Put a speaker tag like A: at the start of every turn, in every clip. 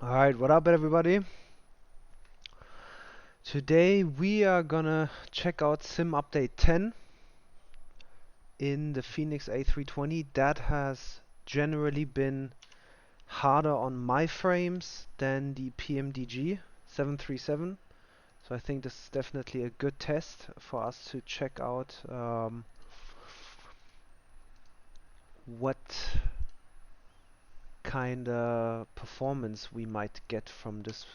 A: Alright, what up everybody? Today we are gonna check out Sim Update 10 in the Fenix A320. That has generally been harder on my frames than the PMDG 737. So I think this is definitely a good test for us to check out what kind of performance we might get from this.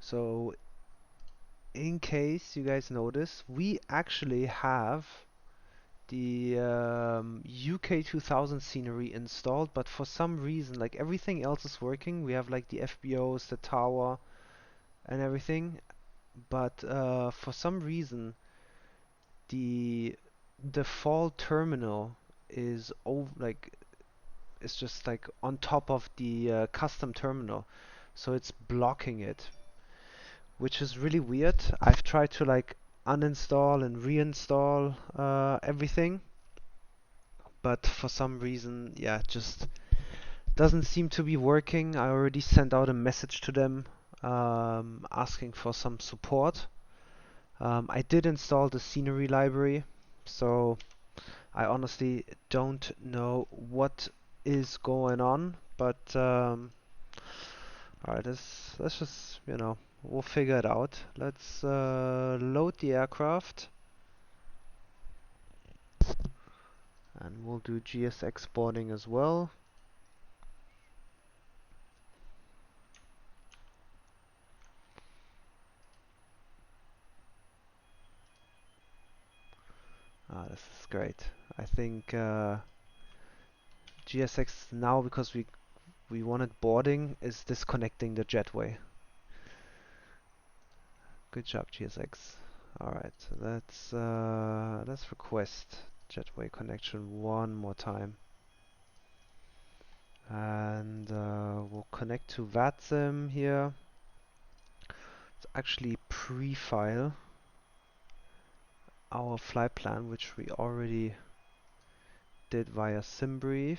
A: So in case you guys notice, we actually have the UK 2000 scenery installed, but for some reason, like everything else is working. We have like the FBOs, the tower, and everything, but for some reason, the default terminal is it's just like on top of the custom terminal, so it's blocking it, which is really weird. I've tried to like uninstall and reinstall everything, but for some reason, yeah, just doesn't seem to be working. I already sent out a message to them asking for some support. I did install the scenery library, so I honestly don't know what is going on, but alright, let's just, we'll figure it out. Let's load the aircraft and we'll do GS exporting as well. This is great. I think GSX now, because we wanted boarding, is disconnecting the jetway. Good job, GSX. All right, let's request jetway connection one more time, and we'll connect to VATSIM here. Let's actually pre-file our flight plan, which we already did via SimBrief.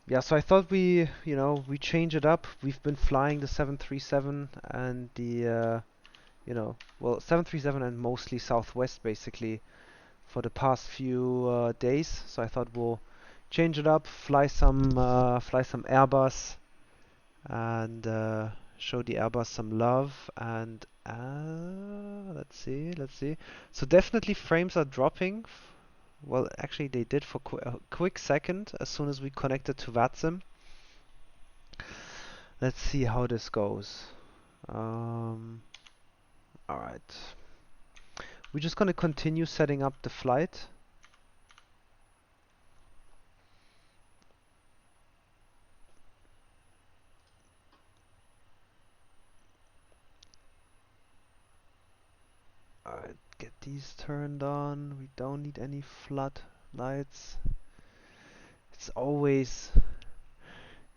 A: Yeah, so I thought we change it up. We've been flying the 737 and the, well, 737 and mostly Southwest basically for the past few days. So I thought we'll change it up, fly some Airbus, and show the Airbus some love. And let's see. So definitely frames are dropping. Well, actually they did for a quick second as soon as we connected to VATSIM. Let's see how this goes. Alright. We're just gonna continue setting up the flight. Alright, get these turned on. We don't need any flood lights. It's always,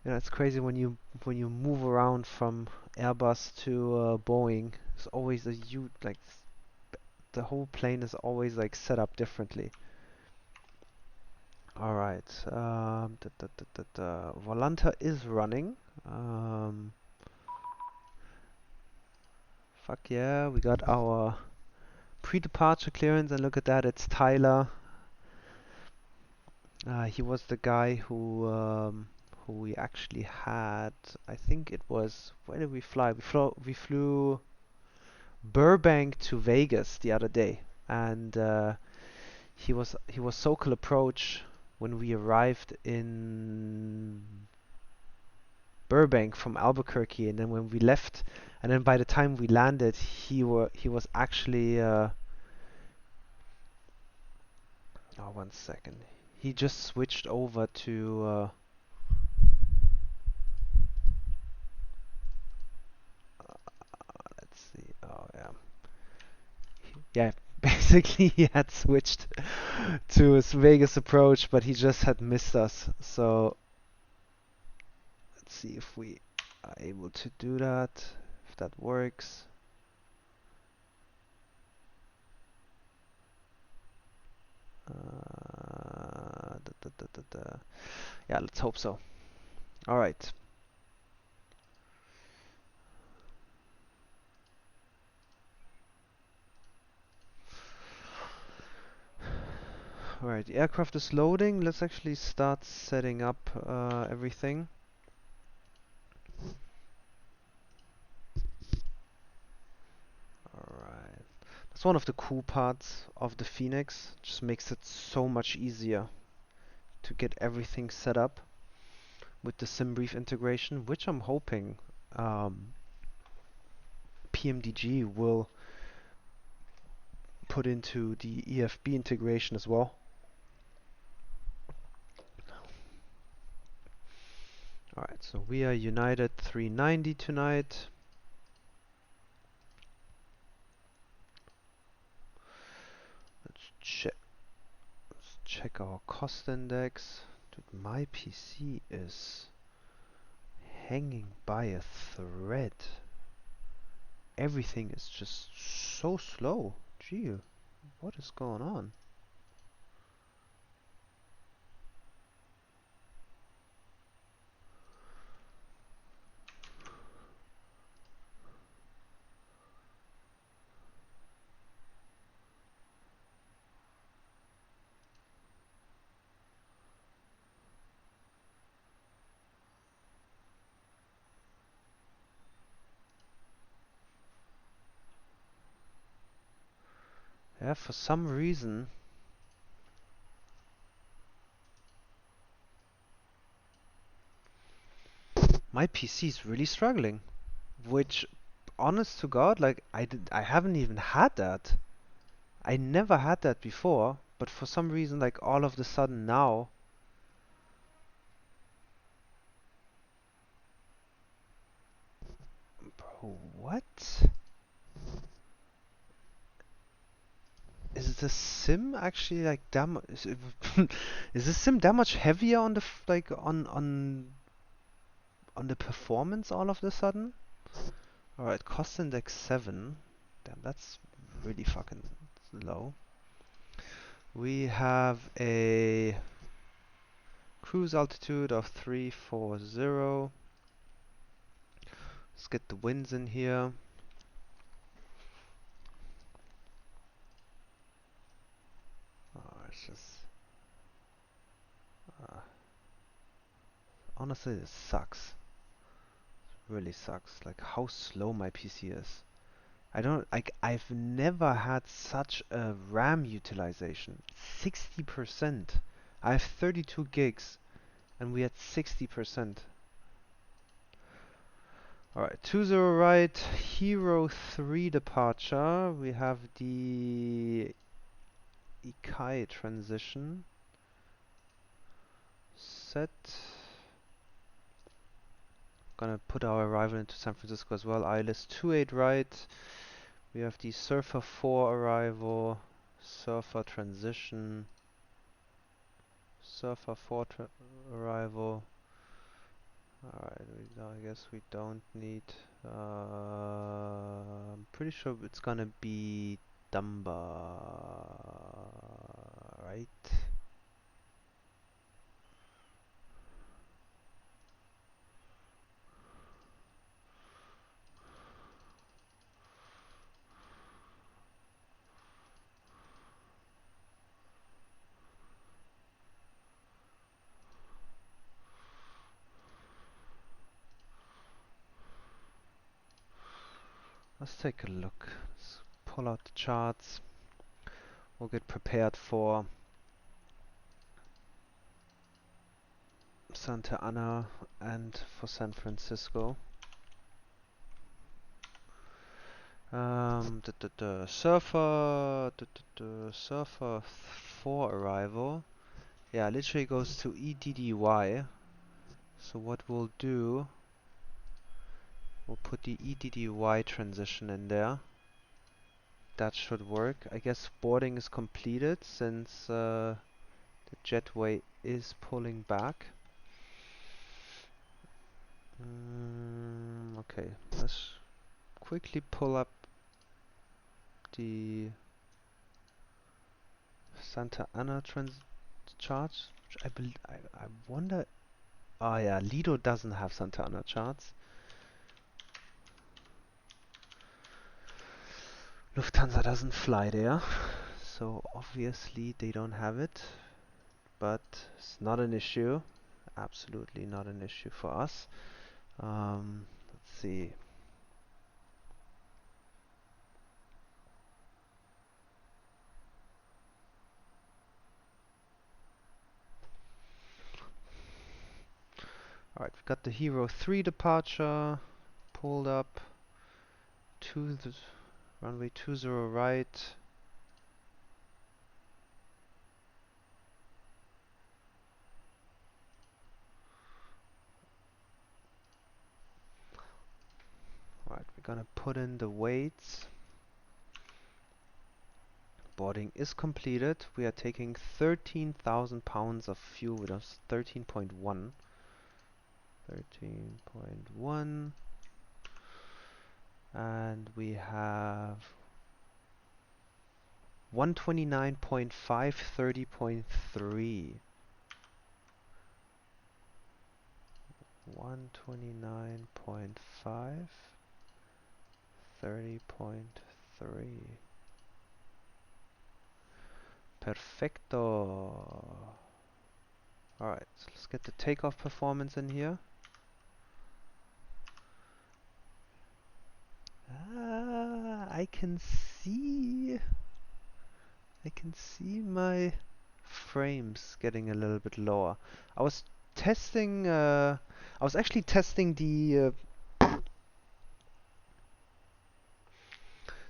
A: it's crazy when you move around from Airbus to Boeing. It's always a huge, like, the whole plane is always like set up differently. Alright, Volanta is running. Fuck yeah, we got our pre-departure clearance, and look at that, it's Tyler. He was the guy who we actually had. I think it was, where did we fly? We flew Burbank to Vegas the other day, and he was SoCal approach when we arrived in Burbank from Albuquerque, and then when we left, and then by the time we landed, he was actually oh, one second. He just switched over to let's see. Oh yeah. Yeah, basically he had switched to his Vegas approach, but he just had missed us. So let's see if we are able to do that, if that works. Yeah, let's hope so. All right. All right, the aircraft is loading. Let's actually start setting up everything. All right. That's one of the cool parts of the Fenix. Just makes it so much easier to get everything set up with the SimBrief integration, which I'm hoping PMDG will put into the EFB integration as well. Alright, so we are United 390 tonight. Let's check our cost index. Dude, my PC is hanging by a thread. Everything is just so slow. Gee, what is going on? Yeah, for some reason my PC is really struggling. Which, honest to God, like I haven't even had that. I never had that before, but for some reason, like all of the sudden now. Bro, what? Is the sim actually like that much? Is the sim that much heavier on the like on the performance all of the sudden? All right, cost index 7. Damn, that's really fucking low. We have a cruise altitude of 340. Let's get the winds in here. Oh, it's just honestly, it sucks. It really sucks. Like how slow my PC is. I don't like. I've never had such a RAM utilization. 60%. I have 32 gigs, and we had 60%. All right, 20 right, Hero 3 departure. We have the Ikai transition set. Gonna put our arrival into San Francisco as well. ILS 28 right. We have the Surfer 4 arrival, Surfer transition, Surfer 4 arrival. Alright, I guess we don't need. I'm pretty sure it's gonna be Dumba, right? Let's take a look. Let's pull out the charts. We'll get prepared for Santa Ana and for San Francisco. Surfer 4 arrival. Yeah, literally goes to EDDY. So what we'll do, we'll put the EDDY transition in there. That should work. I guess boarding is completed since the jetway is pulling back. Okay, let's quickly pull up the Santa Ana charts, which I believe, I wonder. Oh yeah, Lido doesn't have Santa Ana charts. Lufthansa doesn't fly there, so obviously they don't have it, but it's not an issue. Absolutely not an issue for us. Let's see. Alright, we've got the Hero 3 departure pulled up to the runway 20 right. Alright, we're gonna put in the weights. Boarding is completed. We are taking 13,000 pounds of fuel with us. 13.1. 13.1. And we have 129.5, 30.3. 129.5, 30.3. Perfecto. Alright, so let's get the takeoff performance in here. I can see my frames getting a little bit lower. I was testing I was actually testing the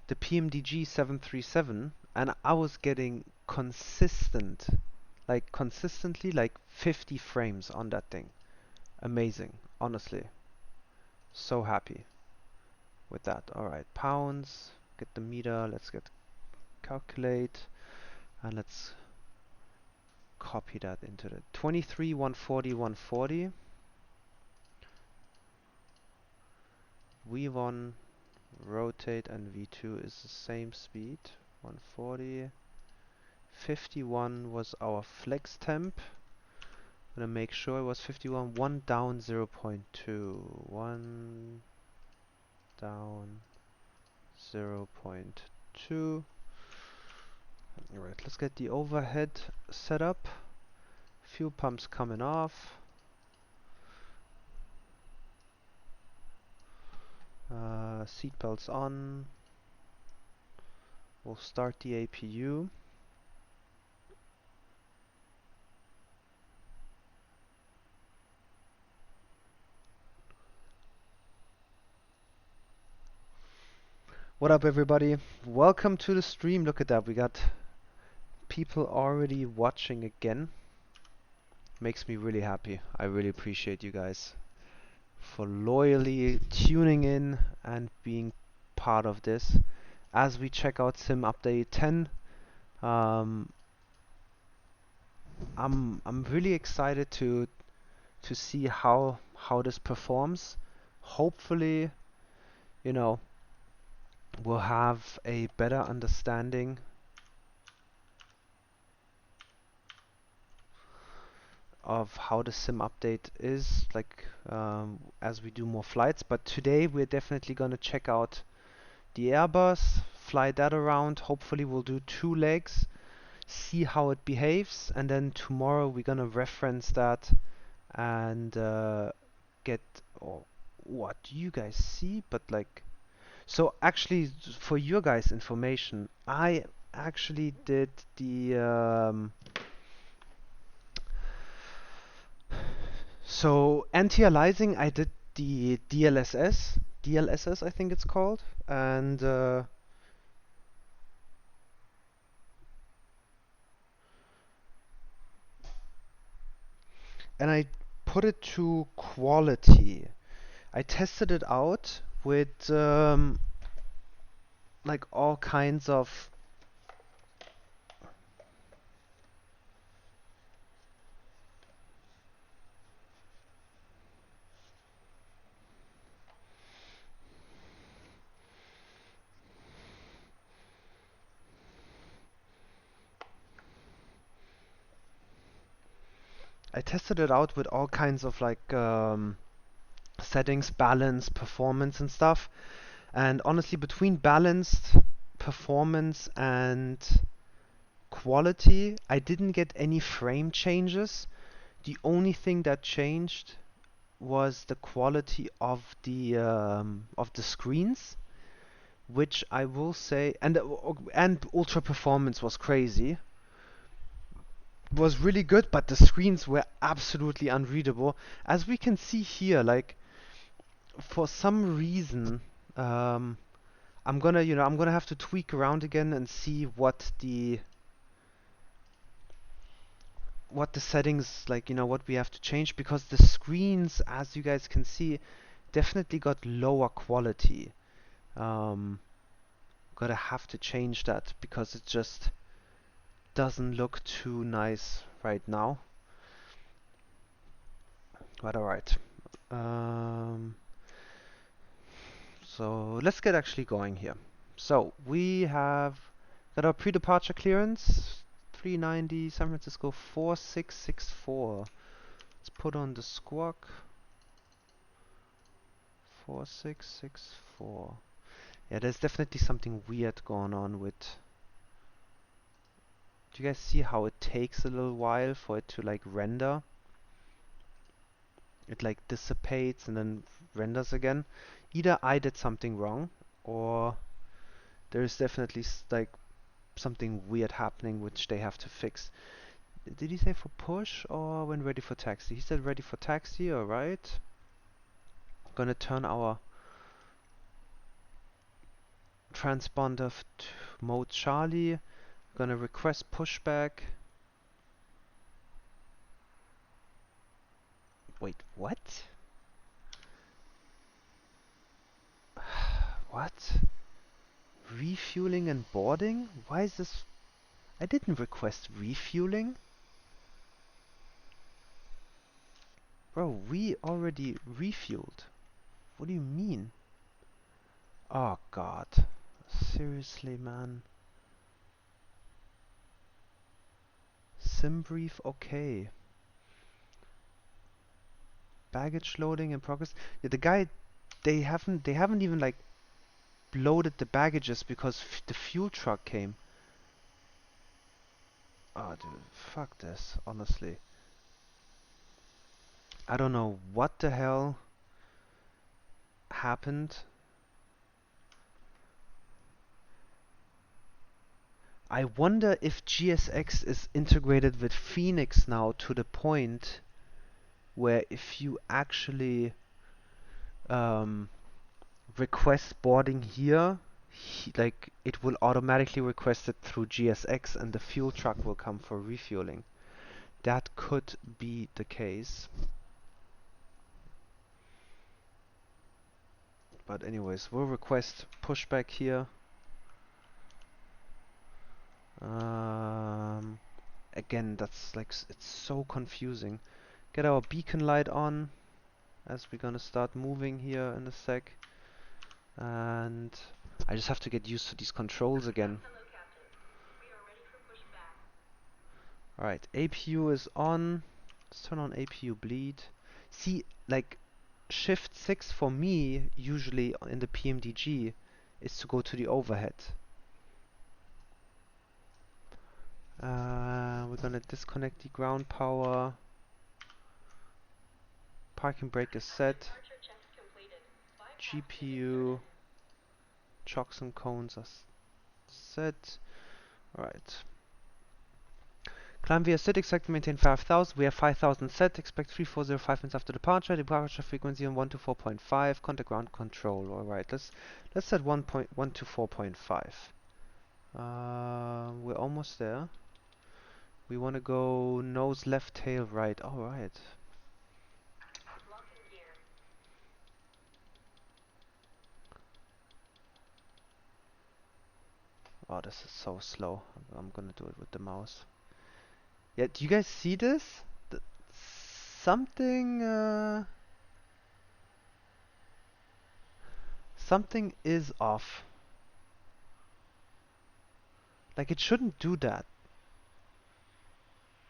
A: PMDG 737 and I was getting consistently like 50 frames on that thing. Amazing, honestly. So happy with that. Alright, pounds, get the meter, let's get calculate, and let's copy that into the 23, 140, 140. V1 rotate and V2 is the same speed, 140. 51 was our flex temp. I'm gonna make sure it was 51. 1 down 0.2. 1 down 0.2. Alright, let's get the overhead set up. Fuel pumps coming off. Seatbelts on. We'll start the APU. What up, everybody? Welcome to the stream. Look at that, we got people already watching again. Makes me really happy. I really appreciate you guys for loyally tuning in and being part of this as we check out Sim Update 10. I'm really excited to see how this performs. Hopefully, you know, we'll have a better understanding of how the sim update is, like as we do more flights. But today we're definitely gonna check out the Airbus, fly that around. Hopefully we'll do 2 legs, see how it behaves, and then tomorrow we're gonna reference that and get, oh, what do you guys see? But like, so actually for your guys' information, I actually did the so anti-aliasing. I did the DLSS I think it's called, and I put it to quality. I tested it out with like all kinds of I tested it out with all kinds of like settings, balance, performance and stuff. And honestly, between balanced, performance and quality, I didn't get any frame changes. The only thing that changed was the quality of the screens, which I will say, and ultra performance was crazy. Was really good, but the screens were absolutely unreadable. As we can see here, like for some reason, I'm gonna have to tweak around again and see what the settings, like, what we have to change, because the screens, as you guys can see, definitely got lower quality. Gotta have to change that because it just doesn't look too nice right now. But alright. So let's get actually going here. So we have got our pre-departure clearance 390 San Francisco 4664. Let's put on the squawk 4664. Yeah, there's definitely something weird going on with. Do you guys see how it takes a little while for it to like render? It like dissipates and then renders again. Either I did something wrong, or there is definitely like something weird happening which they have to fix. Did he say for push or when ready for taxi? He said ready for taxi, alright. Gonna turn our transponder to mode Charlie. Gonna request pushback. Wait, what? What? Refueling and boarding? Why is this? I didn't request refueling. Bro, we already refueled. What do you mean? Oh god. Seriously, man. Sim brief, okay. Baggage loading in progress. Yeah, the guy, they haven't even like loaded the baggages because the fuel truck came. Oh dude, fuck this, honestly. I don't know what the hell happened. I wonder if GSX is integrated with Fenix now to the point where if you actually request boarding here, like it will automatically request it through GSX and the fuel truck will come for refueling. That could be the case. But anyways, we'll request pushback here. Again, that's like, it's so confusing. Get our beacon light on as we're gonna start moving here in a sec. And I just have to get used to these controls again. Alright, APU is on. Let's turn on APU bleed. See, like, Shift 6 for me, usually in the PMDG, is to go to the overhead. We're gonna disconnect the ground power. Parking brake is set. GPU. Chocks and cones are set. Alright. Climb via set, expect to maintain 5000. We have 5000 set. Expect 3405 minutes after departure. Departure frequency on 124.5. Contact ground control. Alright, let's set 124.5. We're almost there. We want to go nose left, tail right. Alright. Oh, this is so slow. I'm gonna do it with the mouse. Yeah, do you guys see this? Something something is off. Like, it shouldn't do that.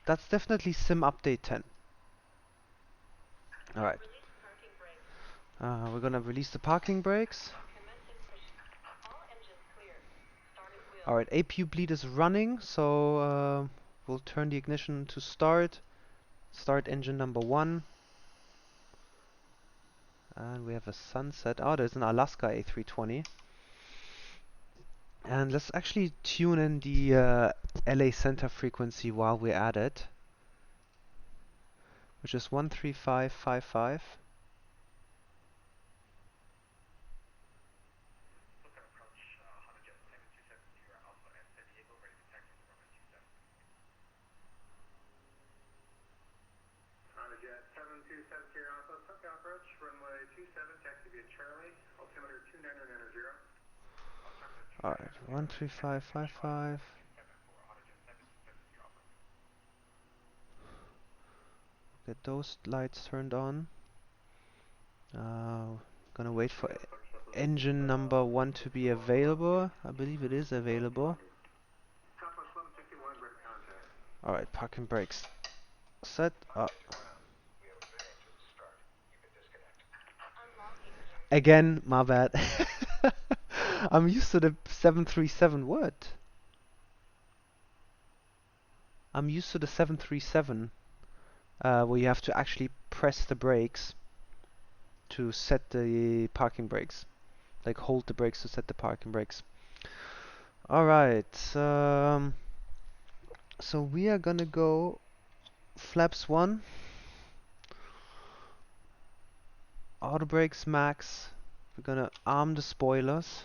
A: That's definitely sim update 10. Alright. We're gonna release the parking brakes. Alright, Apu Bleed is running, so we'll turn the ignition to start. Start engine number 1. And we have a sunset. Oh, there's an Alaska A320. And let's actually tune in the LA center frequency while we're at it, which is 13555. Alright, 13555. Get those lights turned on. Gonna wait for engine number 1 to be available. I believe it is available. Alright, parking brakes set up. Again, my bad. I'm used to the 737 what? I'm used to the 737 where you have to actually press the brakes to set the parking brakes. Like hold the brakes to set the parking brakes. Alright, so we are gonna go flaps 1. Auto brakes max. We're gonna arm the spoilers.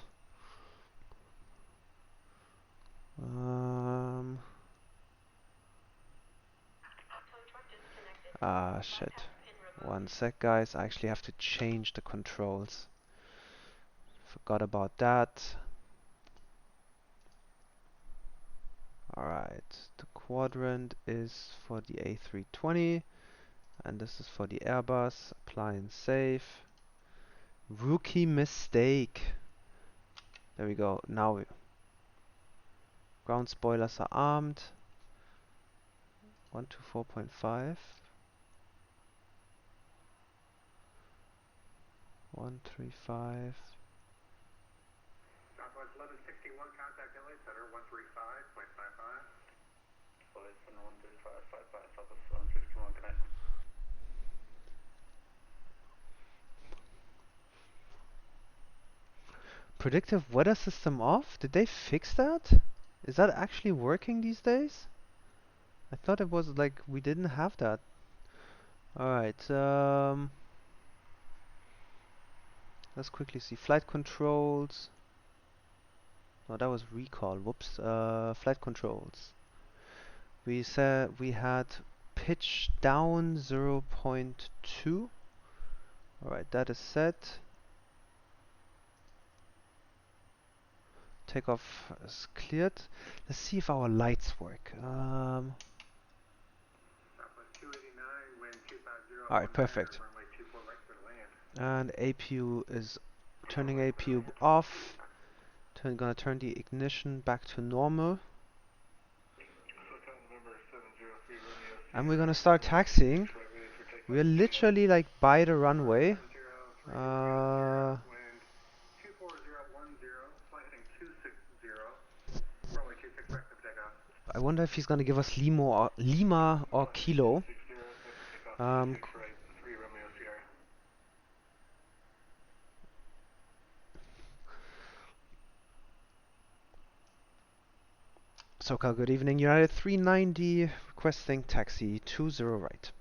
A: Shit. One sec, guys. I actually have to change the controls. Forgot about that. Alright. The quadrant is for the A320. And this is for the Airbus. Apply and save. Rookie mistake. There we go. Now ground spoilers are armed. 124.5. 135.
B: Southwest 1161, contact LA Center 135.55. LA Center 135.55, Southwest 1161, connect.
A: Predictive weather system off? Did they fix that? Is that actually working these days? I thought it was like we didn't have that. Alright, let's quickly see. Flight controls. No, that was recall. Whoops. Flight controls. We said we had pitch down 0.2. Alright, that is set. Takeoff is cleared. Let's see if our lights work. Alright, perfect. And APU is turning APU off. Gonna turn the ignition back to normal. And we're gonna start taxiing. We're literally like by the runway. I wonder if he's gonna give us Lima or Kilo. SoCal, good evening. United 390 requesting taxi 20 right.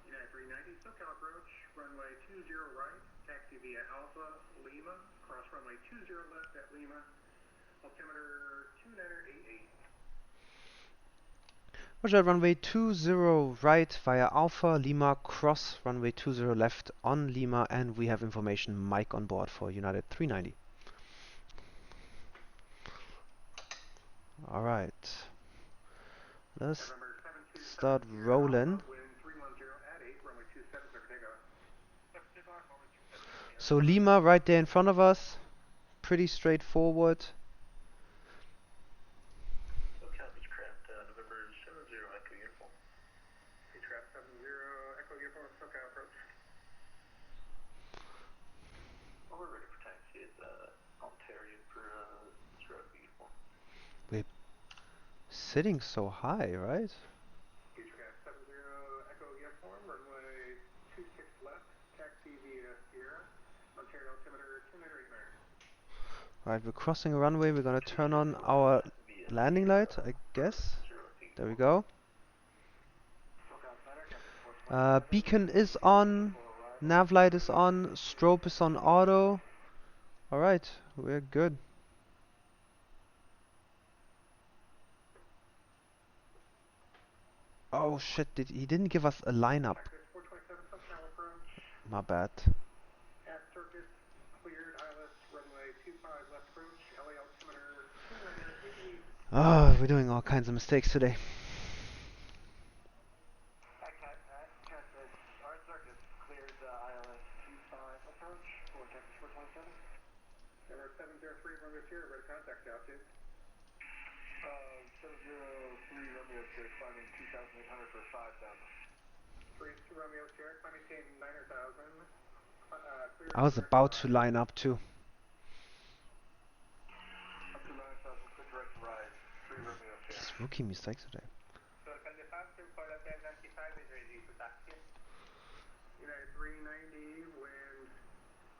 B: United 390, SoCal approach, runway 20 right, taxi via Alpha Lima, cross runway 20 left at Lima, altimeter 2988.
A: Roger, runway 20 right via Alpha Lima, cross runway 20 left on Lima, and we have information Mike on board for United 390. Alright, let's start rolling. So Lima right there in front of us, pretty straightforward.
B: Echo Uniform, SoCal approach. Well, we're ready for taxi at Ontario for stroke uniform.
A: We're sitting so high, right?
B: Futurecast 70 Echo Uniform, runway 26 left, taxi via Sierra, Ontario altimeter 298.
A: Right, we're crossing a runway. We're gonna turn on our landing light, I guess. There we go. Beacon is on. Nav light is on. Strobe is on auto. Alright, we're good. Oh shit, he didn't give us a lineup. My bad. Oh, we're doing all kinds of mistakes today. I was about to line up too. These rookie mistakes today.
B: United 390, wind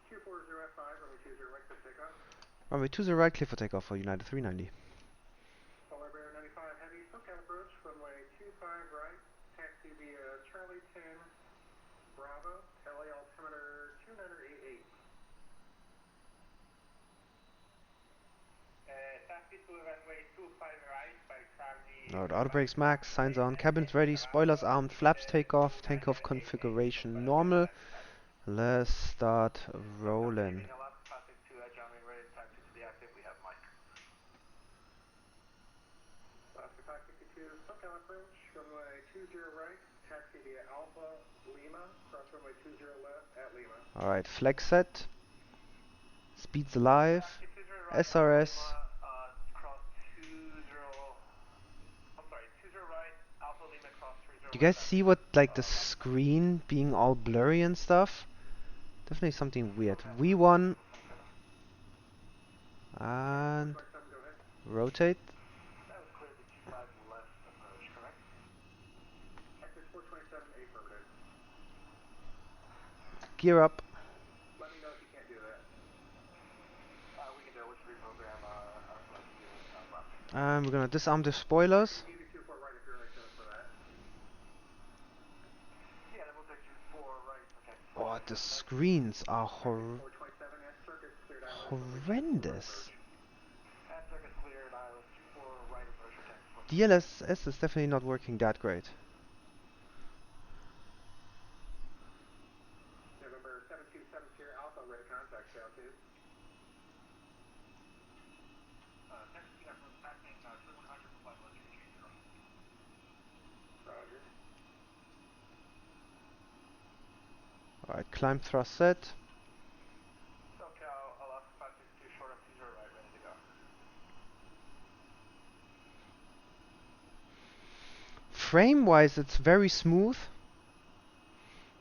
B: 240 F5, runway 20 right for takeoff.
A: Runway 20 right, clear for takeoff for United 390.
B: Polar Bear 95 heavy, SoCal approach, runway 25 right, taxi via Charlie 10, Bravo, LA altimeter 2988. Taxi to runway 25 right by Charlie.
A: Alright, auto brakes max, signs on, cabins ready, spoilers armed, flaps takeoff, takeoff configuration normal. Let's start rolling. Alright, flag set. Speeds alive. SRS. Do you guys see what, like, the screen being all blurry and stuff? Definitely something weird. V1. And rotate. Gear up.
B: Let me know if you can't do that. We can do it with reprogram
A: And we're gonna disarm the spoilers. Oh, the screens are horrendous. DLSS is definitely not working that great.
B: November 727 Sierra Alpha, ready contact, altitude. Roger.
A: Alright, climb thrust set.
B: SoCal, Alaska 562, short up 20 right, ready to go.
A: Frame wise, it's very smooth.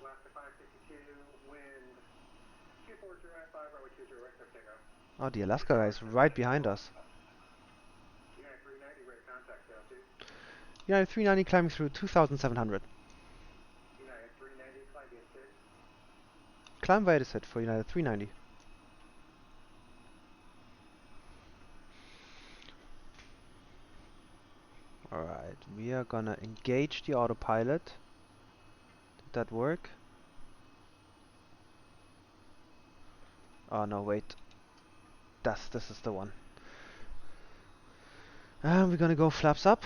B: Alaska 562, wind 240 F5, runway 20 right for takeoff.
A: Oh, the Alaska guy is right behind us.
B: United 390, ready contact, altitude.
A: United 390 climbing through 2,700.
B: United 390, climb via SID.
A: Climb via the set for United 390. Alright, we are gonna engage the autopilot. Did that work? Oh no, wait. This is the one. And we're gonna go flaps up.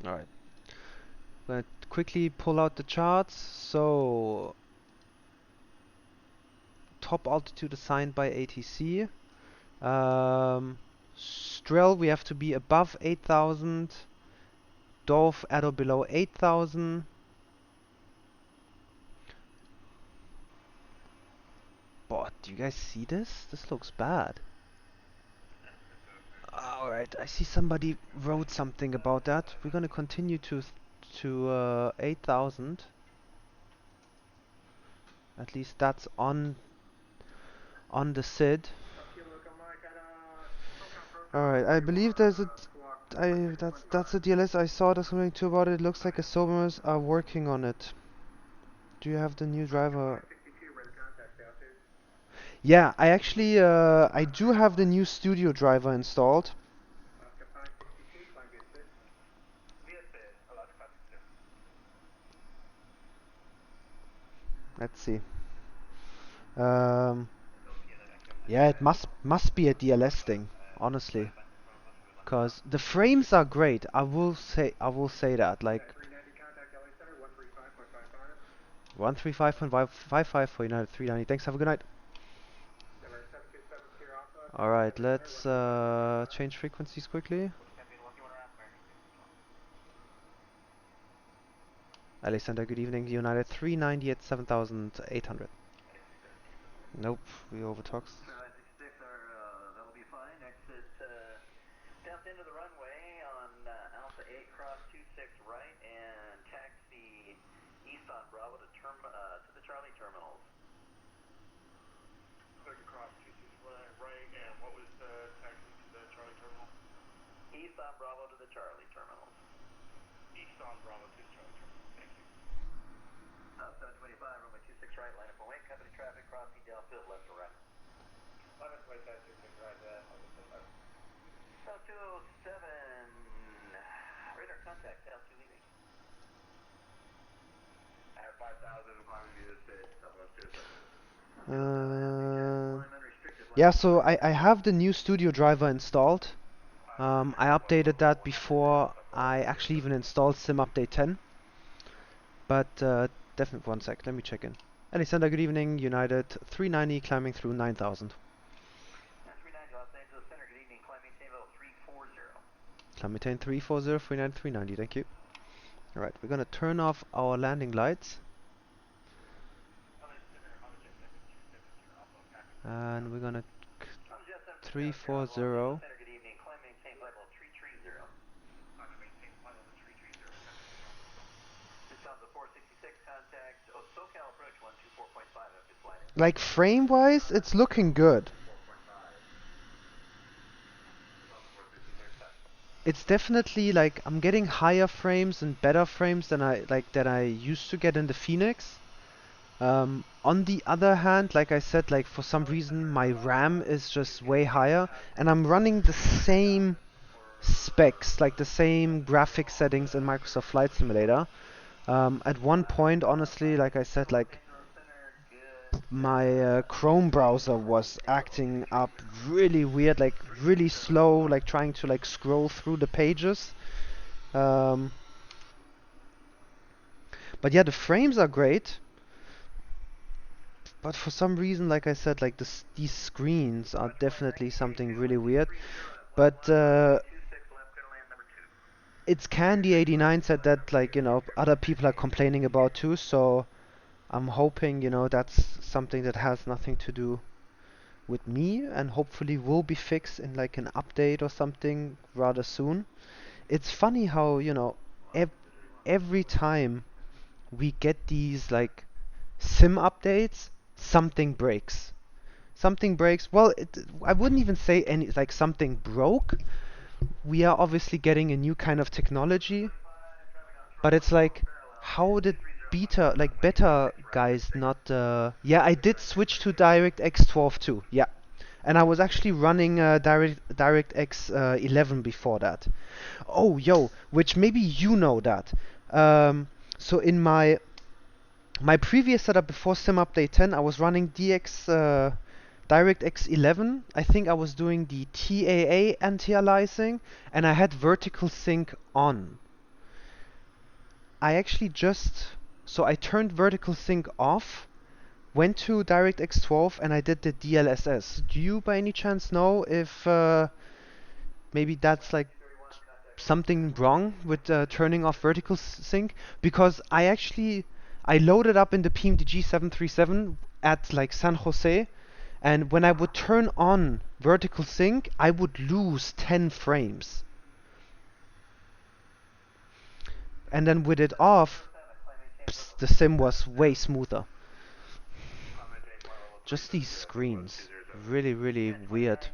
A: Alright. Gonna quickly pull out the charts. So top altitude assigned by ATC. Strel we have to be above 8,000. Dove at or below 8,000. But Do you guys see this? This looks bad. Alright, I see somebody wrote something about that. We're gonna continue to 8,000. At least that's on the SID. Alright, I believe there's a that's a DLS. I saw there's something too about it. It looks like a Sobermers are working on it. Do you have the new driver? Yeah, I actually I do have the new studio driver installed. Let's see. Yeah, it must be a DLS thing, honestly. Cause the frames are great. I will say that. Like 135.55 for United 390. Thanks. Have a good night. All right, let's change frequencies quickly. Alexander, good evening. United 390 at 7,800. Nope, we overtalked.
C: That'll be fine. Exit down into the runway on Alpha 8, cross 26 right, and taxi east on Bravo to the Charlie terminals.
B: Click across 26 right, and what was the taxi to the Charlie terminal?
C: East on Bravo to the Charlie terminals.
B: East on Bravo to the Charlie terminal. Thank you.
C: 725, runway 26 right, line up and wait. Company traffic crossing downfield left to right.
B: 1125, 26 right,
C: 207, radar contact, South 2 leaving.
B: At 5,000, climbing via the SID, Southwest 207.
A: Yeah, so I have the new studio driver installed. I updated that before I actually even installed Sim Update 10. But definitely, one sec, let me check in. Alexander, good evening. United 390 climbing through 9,000.
C: 390 Los Angeles Center, good evening. Climb maintain level 340.
A: Climb maintain 340 for United 390, thank you. Alright, we're gonna turn off our landing lights. And we're gonna 340. Like frame wise, it's looking good. It's definitely like I'm getting higher frames and better frames than I used to get in the Fenix. On the other hand, like I said, like for some reason my RAM is just way higher, and I'm running the same specs, like the same graphic settings in Microsoft Flight Simulator. At one point, honestly, like I said, like my Chrome browser was acting up really weird, like really slow, like trying to like scroll through the pages. But yeah, the frames are great. But for some reason, like I said, like these screens are definitely something really weird. But it's Candy89 said that, like, you know, other people are complaining about too, so I'm hoping, you know, that's something that has nothing to do with me and hopefully will be fixed in like an update or something rather soon. It's funny how, you know, every time we get these like sim updates, something breaks. Something breaks. Well, I wouldn't even say any like something broke. We are obviously getting a new kind of technology, but it's like, how did beta guys not? Yeah, I did switch to DirectX 12 too. Yeah, and I was actually running DirectX 11 before that. Oh, yo, which maybe you know that. So in my previous setup before Sim Update 10, I was running DirectX 11. I think I was doing the TAA anti-aliasing, and I had vertical sync on. I actually so I turned vertical sync off, went to DirectX 12, and I did the DLSS. Do you by any chance know if maybe that's like something wrong with turning off vertical sync? Because I loaded up in the PMDG 737 at like San Jose, And when I would turn on vertical sync, I would lose 10 frames. And then with it off, the sim was way smoother. Just these screens, really, really weird.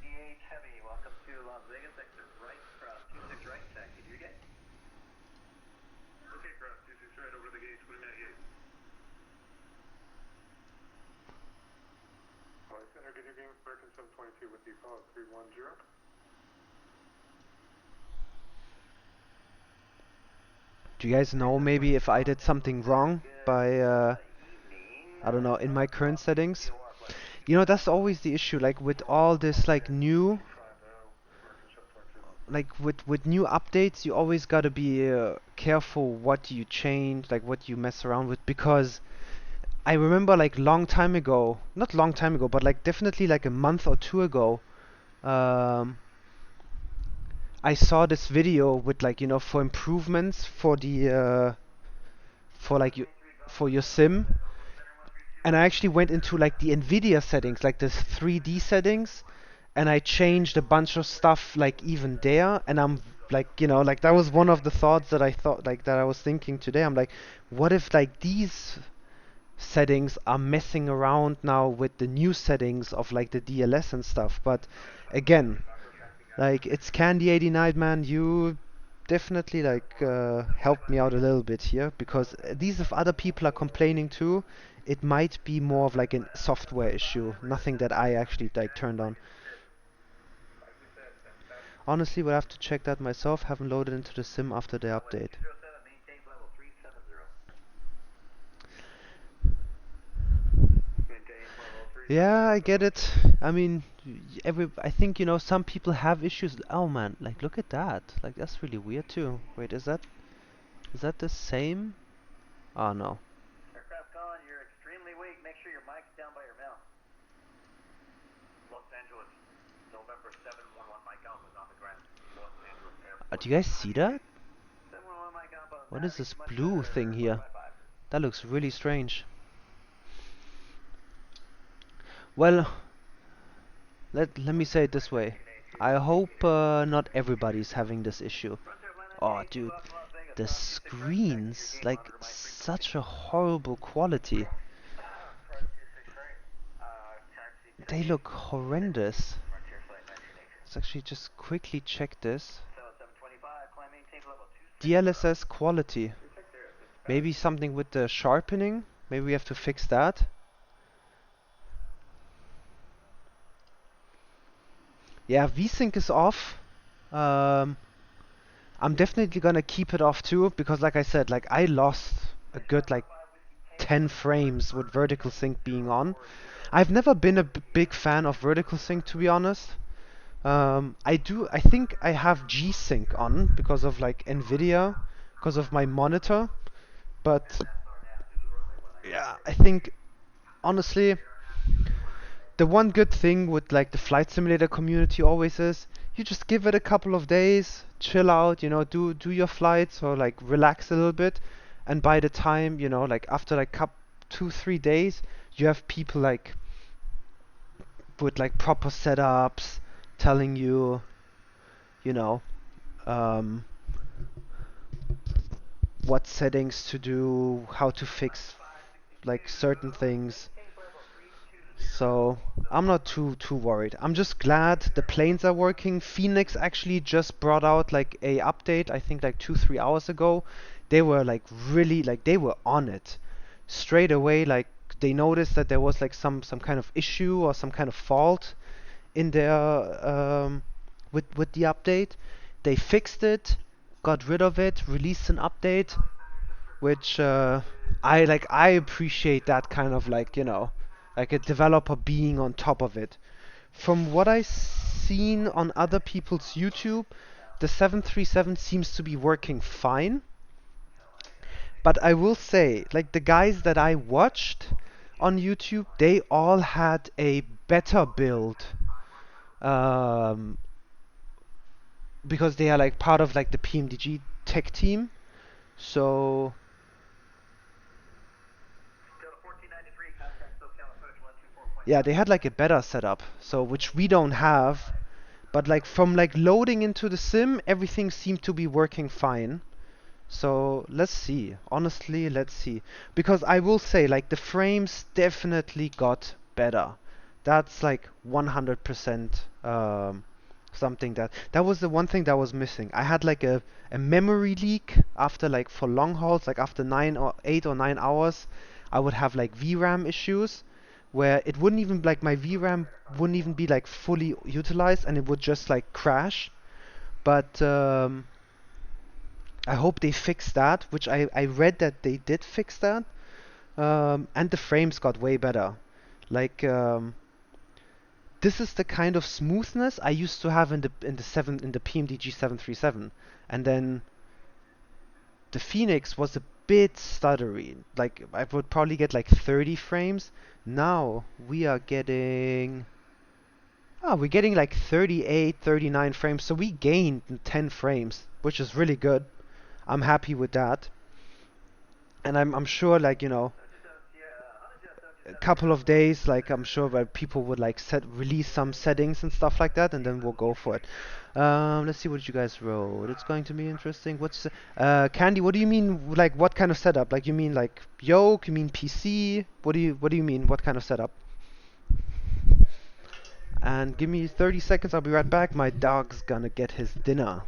A: Do you guys know maybe if I did something wrong by, I don't know, in my current settings? You know, that's always the issue, like with all this like new, like with new updates, you always gotta be careful what you change, like what you mess around with, because I remember like long time ago, not long time ago, but like definitely like a month or two ago, um, I saw this video with like, you know, for improvements for the for like you for your sim, and I actually went into like the NVIDIA settings, like the 3D settings, and I changed a bunch of stuff like even there, and I'm like, you know, like that was one of the thoughts that I thought like that I was thinking today. I'm like, what if like these settings are messing around now with the new settings of like the DLS and stuff? But again, like it's Candy89, man, you definitely like helped me out a little bit here, because these if other people are complaining too, it might be more of like a software issue, nothing that I actually like turned on. Honestly, would have to check that myself. Haven't loaded into the sim after the update. Yeah, I get it. I mean, I think, you know, some people have issues. Oh man, like look at that. Like that's really weird too. Wait, is that the same? Oh no.
C: Aircraft gone, you're extremely weak. Make sure your mic's down by your mouth. Los Angeles, November 711 Mike Alpha is on the ground. Los Angeles Airport.
A: Do you guys see that?
C: 711 Mike Alpha.
A: What is this blue thing here? That looks really strange. Well, let me say it this way. I hope not everybody's having this issue. Oh, dude, the screens, like such a horrible quality. They look horrendous. Let's actually just quickly check this. DLSS quality. Maybe something with the sharpening. Maybe we have to fix that. Yeah, VSync is off. I'm definitely gonna keep it off too, because like I said, like I lost a good like 10 frames with vertical sync being on. I've never been a big fan of vertical sync, to be honest. I think I have G-Sync on because of like NVIDIA, because of my monitor. But yeah, I think honestly, the one good thing with like the flight simulator community always is you just give it a couple of days, chill out, you know, do your flights or like relax a little bit, and by the time, you know, like after like 2-3 days, you have people like with like proper setups telling you, you know, um, what settings to do, how to fix like certain things. So I'm not too worried. I'm just glad the planes are working. Fenix actually just brought out like a update, I think like 2-3 hours ago. They were like really like they were on it straight away. Like they noticed that there was like some kind of issue or some kind of fault in their with the update. They fixed it, got rid of it, released an update, which I appreciate that kind of like, you know, like a developer being on top of it. From what I've seen on other people's YouTube, the 737 seems to be working fine. But I will say, like the guys that I watched on YouTube, they all had a better build, um, because they are like part of like the PMDG tech team. So Yeah, they had like a better setup, so which we don't have. But like from like loading into the sim, everything seemed to be working fine. So let's see. Honestly, let's see. Because I will say, like, the frames definitely got better. That's like 100% something that was the one thing that was missing. I had like a memory leak after like for long hauls, like after 8 or 9 hours, I would have like VRAM issues where it wouldn't even like my VRAM wouldn't even be like fully utilized and it would just like crash. But I hope they fix that, which I read that they did fix that. And the frames got way better. Like this is the kind of smoothness I used to have in the PMDG 737, and then the Phoenix was a bit stuttery. Like I would probably get like 30 frames. Now we are getting we're getting like 38, 39 frames. So we gained 10 frames, which is really good. I'm happy with that. And I'm sure, like, you know, a couple of days, like I'm sure that people would like release some settings and stuff like that, and then we'll go for it. Let's see what you guys wrote. It's going to be interesting. What's Candy? What do you mean? Like, what kind of setup? Like, you mean like Yoke? You mean PC? What do you mean? What kind of setup? And give me 30 seconds. I'll be right back. My dog's gonna get his dinner.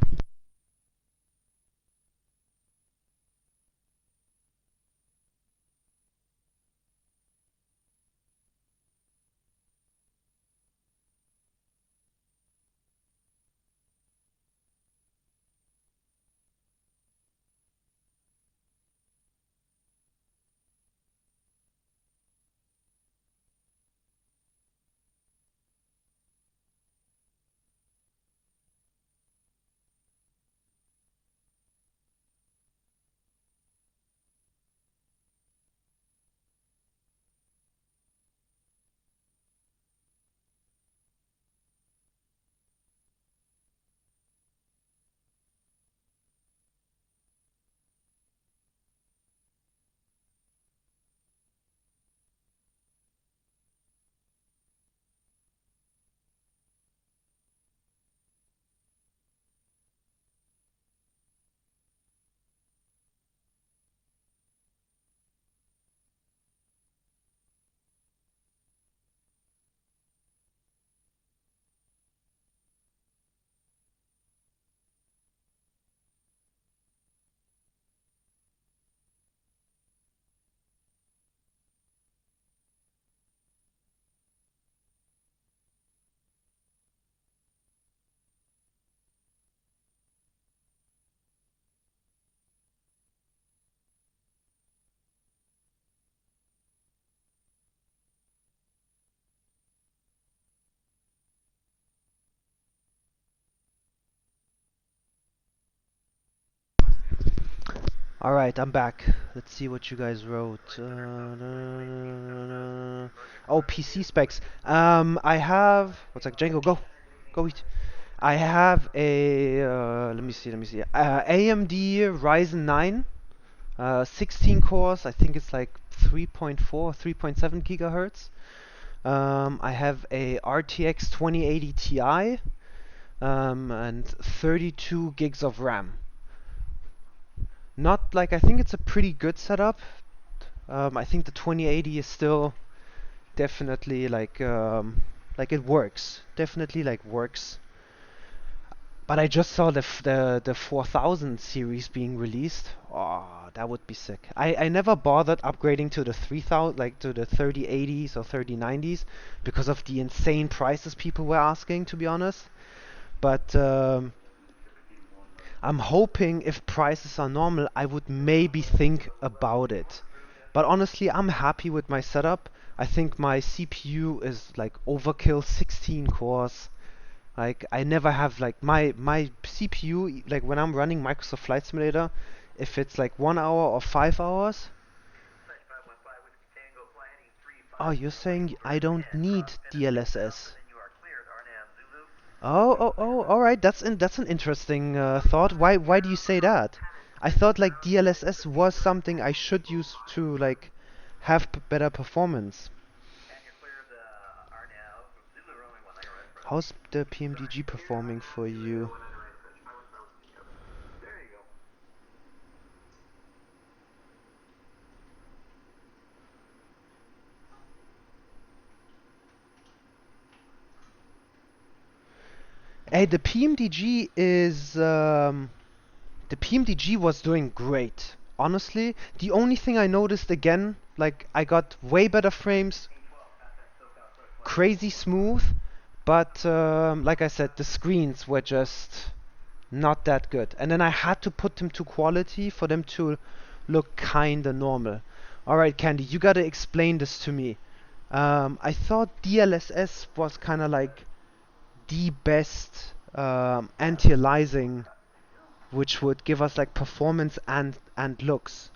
A: Alright, I'm back. Let's see what you guys wrote. Oh, PC specs. I have. What's that? Django, go. Go eat. I have a. Let me see. AMD Ryzen 9, 16 cores. I think it's like 3.4, 3.7 gigahertz. I have a RTX 2080 Ti, and 32 gigs of RAM. Not like, I think it's a pretty good setup. I think the 2080 is still definitely like it works. Definitely like works. But I just saw the 4000 series being released. Oh, that would be sick. I never bothered upgrading to the 3000, like to the 3080s or 3090s, because of the insane prices people were asking, to be honest. But I'm hoping if prices are normal, I would maybe think about it. But honestly, I'm happy with my setup. I think my CPU is like overkill, 16 cores. Like I never have like my CPU, like when I'm running Microsoft Flight Simulator, if it's like 1 hour or 5 hours. Oh, you're saying I don't need DLSS. Oh, all right. That's an interesting thought. Why do you say that? I thought like DLSS was something I should use to like have better performance. How's the PMDG performing for you?
C: There you go.
A: Hey, the PMDG is the PMDG was doing great. Honestly, the only thing I noticed again, like I got way better frames, crazy smooth, but like I said, the screens were just not that good. And then I had to put them to quality for them to look kinda normal. Alright, Candy, you gotta explain this to me. I thought DLSS was kinda like the best anti-aliasing, which would give us like performance and looks.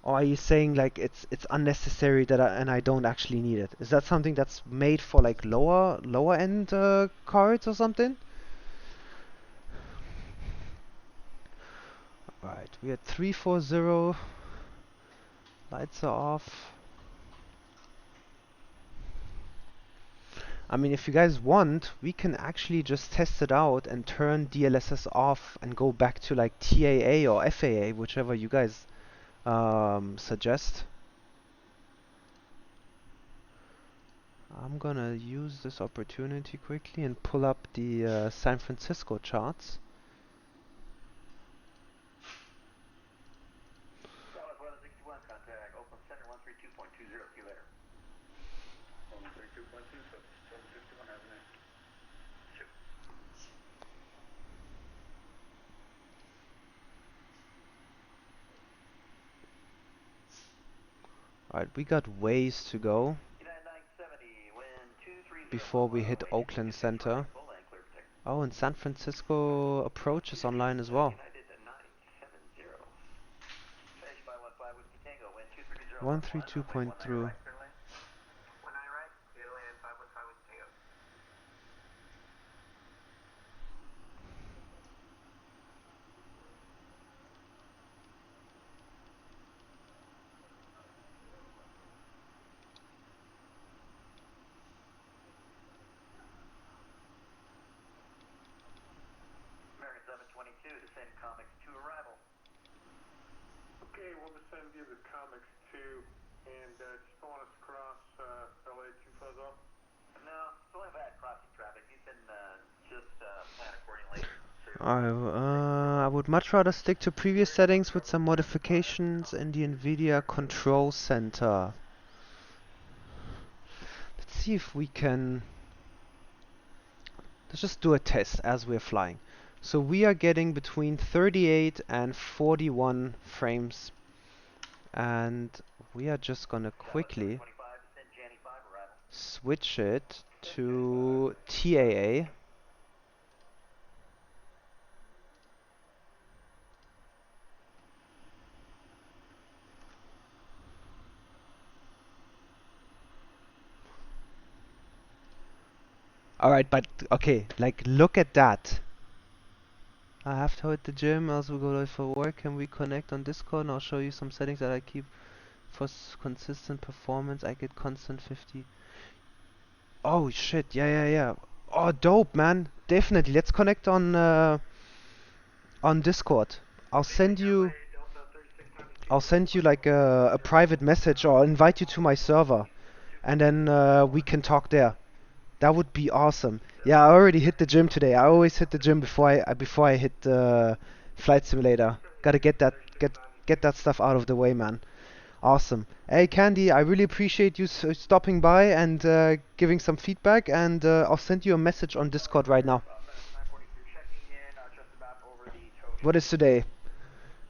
A: Or are you saying like it's unnecessary that I don't actually need it? Is that something that's made for like lower end cards or something? Right, we had 340. Lights are off. I mean, if you guys want, we can actually just test it out and turn DLSS off and go back to like TAA or FAA, whichever you guys suggest. I'm gonna use this opportunity quickly and pull up the San Francisco charts.
C: Southwest 1161, contact open center 132.20, see you later.
B: 132.2, so 761 has an end.
A: Alright, we got ways to go before we hit Oakland Center. Oh, and San Francisco approach is online as well. 132.3.
C: Descend Comics to arrival.
B: Okay, we'll descend via the Comics 2 and just pulling us across LA 2 fuzz off.
C: No, it's only bad crossing traffic. You can just plan accordingly.
A: I would much rather stick to previous settings with some modifications in the NVIDIA Control Center. Let's see if we can... Let's just do a test as we're flying. So we are getting between 38 and 41 frames, and we are just gonna quickly switch it to TAA. Alright, but okay, like look at that. I have to hit the gym, else we go live for work. Can we connect on Discord and I'll show you some settings that I keep for consistent performance. I get constant 50. Oh shit, yeah. Oh, dope, man. Definitely. Let's connect on Discord. I'll send you like a private message or invite you to my server, and then we can talk there. That would be awesome. Yeah, I already hit the gym today. I always hit the gym before I hit the flight simulator. Gotta get that stuff out of the way, man. Awesome. Hey, Candy, I really appreciate you stopping by and giving some feedback. And I'll send you a message on Discord right now. What is today?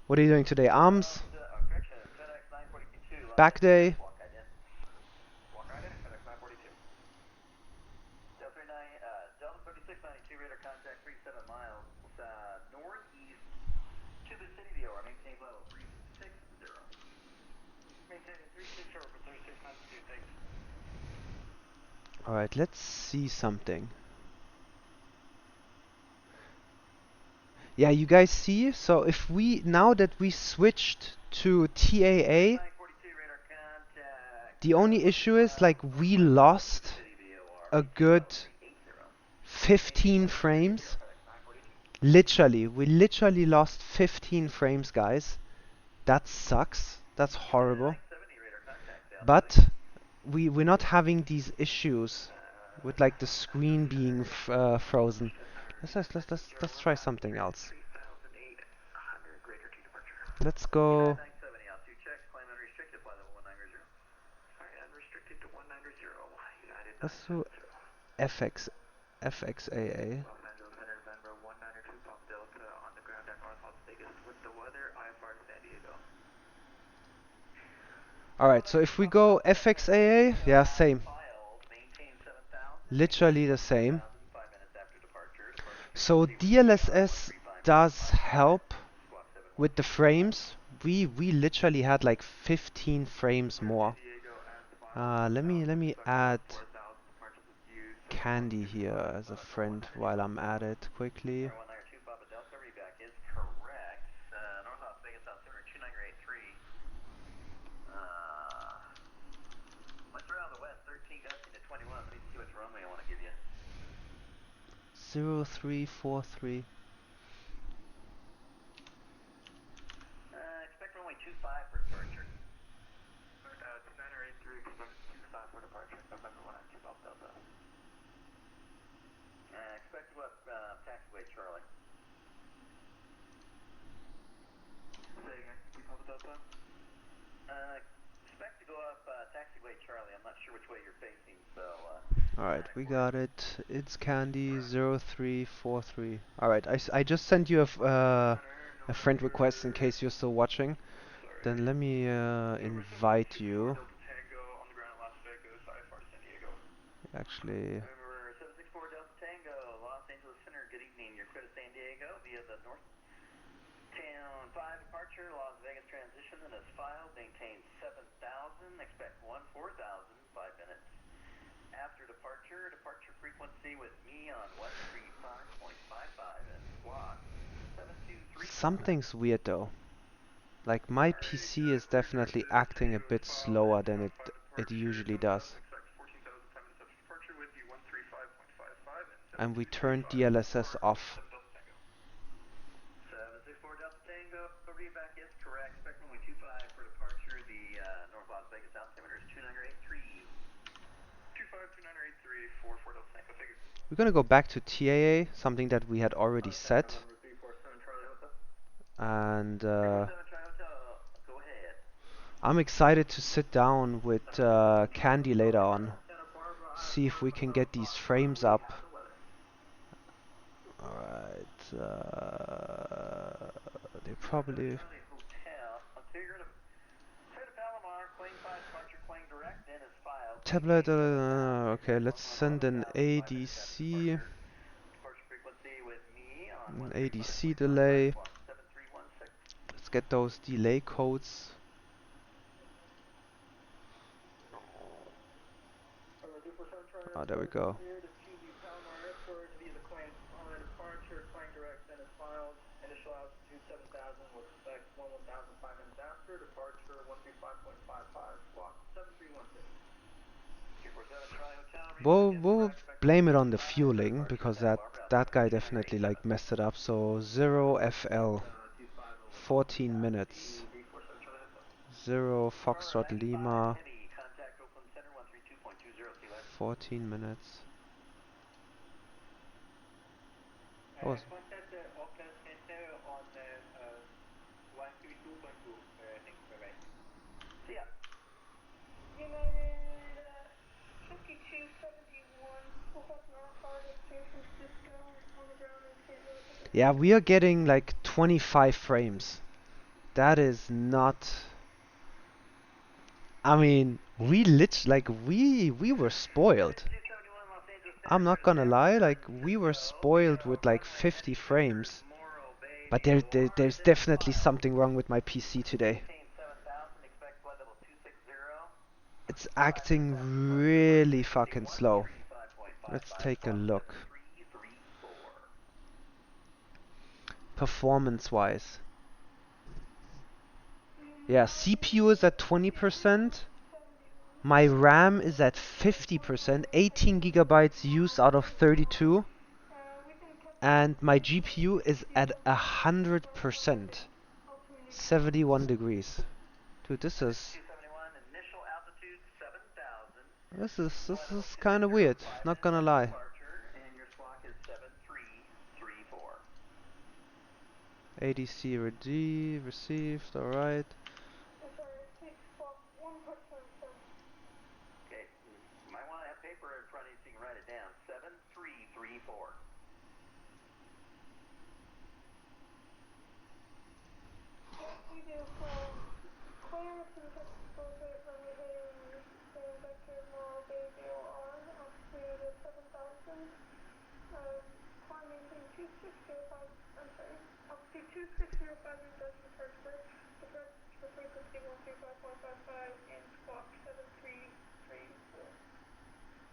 A: What are you doing today? Arms? Back day? Alright, let's see something. Yeah, you guys see? So if we, now that we switched to TAA, the only issue is like we lost a good 15 frames. Literally, we literally lost 15 frames, guys. That sucks. That's horrible. But we're not having these issues with like the screen being frozen. Let's try something else. Let's go. Let's do FXAA. Alright, so if we go FXAA, yeah, same. Literally the same. So DLSS does help with the frames. We literally had like 15 frames more. Let me add Candy here as a friend while I'm at it quickly. Zero 343.
C: Expect runway 25 for departure.
B: 2983, expect 25 for departure. November 192 Papa Delta.
C: Expect to go up taxiway Charlie.
B: Say again, Papa Delta.
C: Expect to go up taxiway Charlie. I'm not sure which way you're facing, so.
A: Alright, we got it. It's Candy 0343. Alright, I just sent you a friend request in case you're still watching. Then let me invite you. Actually.
C: 764 Delta Tango, Los Angeles Center. Good evening. You're clear to San Diego via the North Town 5 departure, Las Vegas transition, and is filed. Maintain 7,000. Expect 14,000. 5 minutes. After departure frequency with me on 135.55 and squawk 723.
A: Something's weird though. Like my PC is definitely acting a bit slower than it usually does. And we turned DLSS off.
C: 764 Delta Tango, readback is correct. Expect runway 25 for departure. The North Las Vegas altimeter is 2983.
B: 44 Delta Tango, figure.
A: We're gonna go back to TAA, something that we had already set. And I'm excited to sit down with Candy later on. See if we can get these frames up. Alright, they probably... Tablet, okay, let's send an ADC. An ADC delay. Let's get those delay codes. Oh, there we go. We'll blame it on the fueling because that guy definitely like messed it up. So 0 FL, 14 minutes. 0 Foxtrot Lima, 14 minutes. Oh. Yeah, we are getting like 25 frames. That is not... I mean, we were spoiled. I'm not gonna lie, like we were spoiled with like 50 frames. But there's definitely something wrong with my PC today. It's acting really fucking slow. Let's take a look. Performance-wise. Yeah, CPU is at 20%. My RAM is at 50%. 18 gigabytes used out of 32. and my GPU is at 100%, 71 degrees. Dude, this is
C: 271, initial altitude 7,000.
A: this is kind of weird. Not gonna lie.
C: Departure, and your squawk is 7334.
A: ADC received. All right.
C: Okay, you might want to have paper in front of you so you can write it down. 7334.
B: We do clearance and exposure from the heading vector more baby on up to the 7,000. Climbing to 2605, I'm sorry, up to 2605 in decimal first birth. The first for frequency 135.55 and squawk 7334.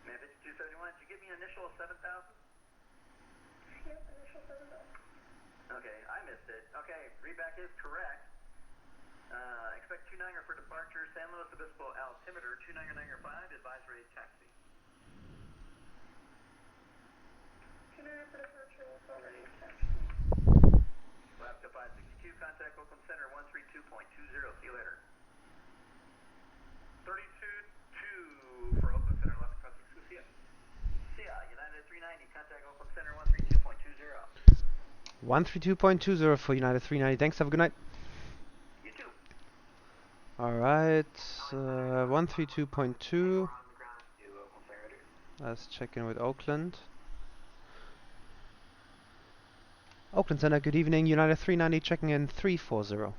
C: Mavage 271, did you give me an initial of 7,000?
B: Yep, initial 7,000.
C: Okay, I missed it. Okay, readback is correct. Expect 29er for departure, San Luis Obispo altimeter 29905, advisory taxi.
B: 29er for departure was already attached.
C: Alaska 562, contact Oakland Center 132.20, see you later. 32-2 for Oakland Center, Alaska 562, see ya. See ya, United 390, contact Oakland Center 132.20.
A: 132.20 for United 390. Thanks. Have a good night.
C: You too.
A: All right. 132.2. Let's check in with Oakland. Oakland Center, good evening. United 390 checking in 340.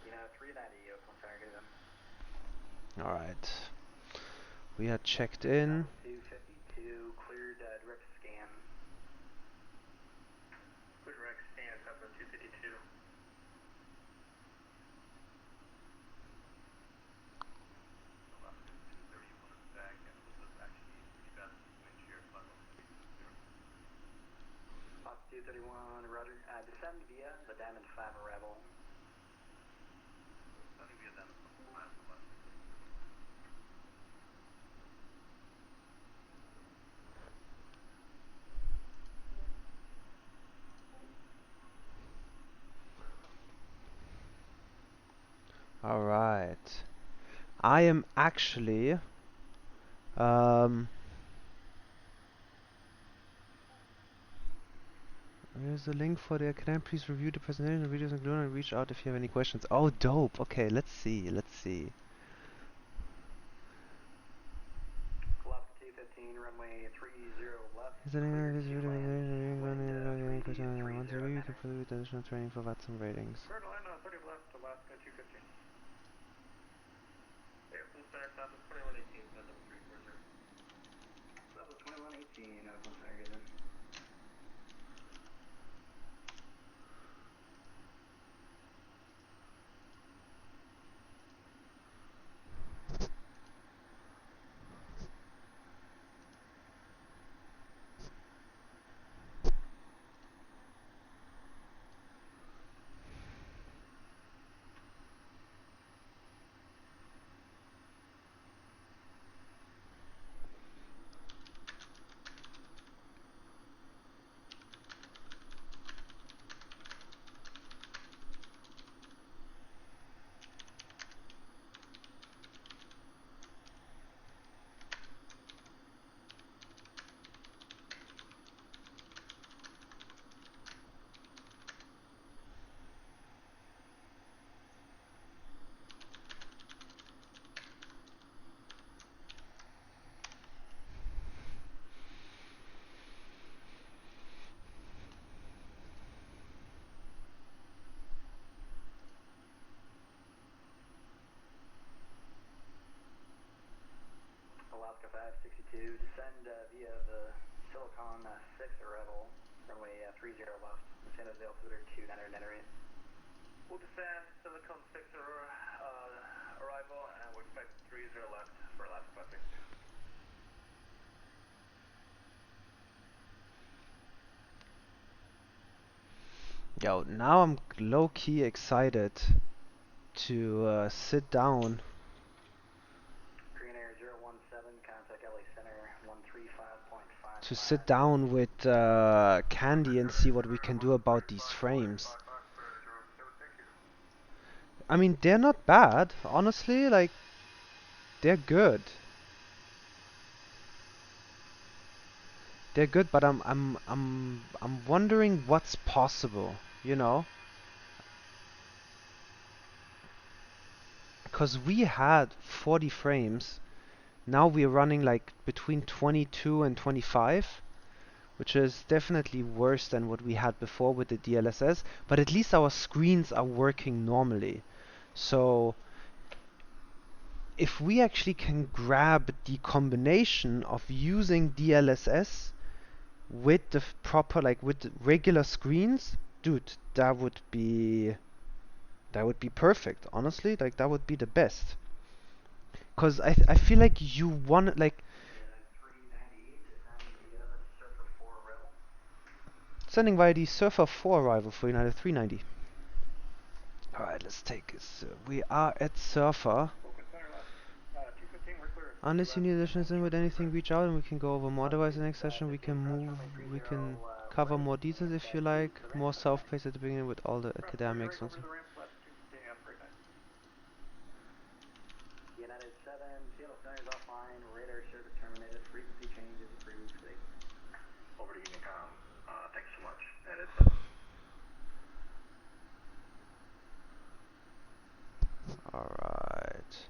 C: United 390, Oakland Center, good evening.
A: Alright. We had checked in.
C: 252, cleared direct scan. Cleared direct scan, Pepper 252. Fox 231, rudder, descend via the Diamond 5 Rebel. Descending via Diamond 5 Rebel.
A: Alright. I am actually here's the link for the can I please review the presentation, the videos included, and reach out if you have any questions. Oh, dope. Okay, let's see.
C: Alaska 215, runway 30 left.
A: Is there any video want to review to put additional training for VATSIM ratings?
B: Third line, 30 left, Alaska 215. Airplane center, south of 2118, level 340.
C: Level 2118, Oakland Center, good evening. Alaska 562, descend via the Silicon 6 Rebel, runway 30 left, San Jose altimeter 29998.
B: We'll descend Silicon 6 arrival, and we expect 30 left for Alaska 562.
A: Yo, now I'm low-key excited to sit down.
C: Green Air 017, contact LA Center 135.5.
A: to sit down with Candy and see what we can do about these frames. I mean, they're not bad, honestly. Like, they're good. They're good, but I'm wondering what's possible, you know? Because we had 40 frames. Now we're running like between 22 and 25, which is definitely worse than what we had before with the DLSS, but at least our screens are working normally. So if we actually can grab the combination of using DLSS with the proper, like with the regular screens, dude, that would be perfect, honestly. Like, that would be the best. Because I feel like you want, like, sending via the Surfer 4 arrival for United 390. Alright, let's take this. We are at Surfer. Unless you need additions in with anything, reach out and we can go over more. Otherwise, the next session we can cover more details if you like. More self-paced at the beginning with all the academics.
C: United 7, Seattle Center is offline, radar service terminated, frequency changes approved. Over to Unicom. Thanks so much. That is
A: Alright.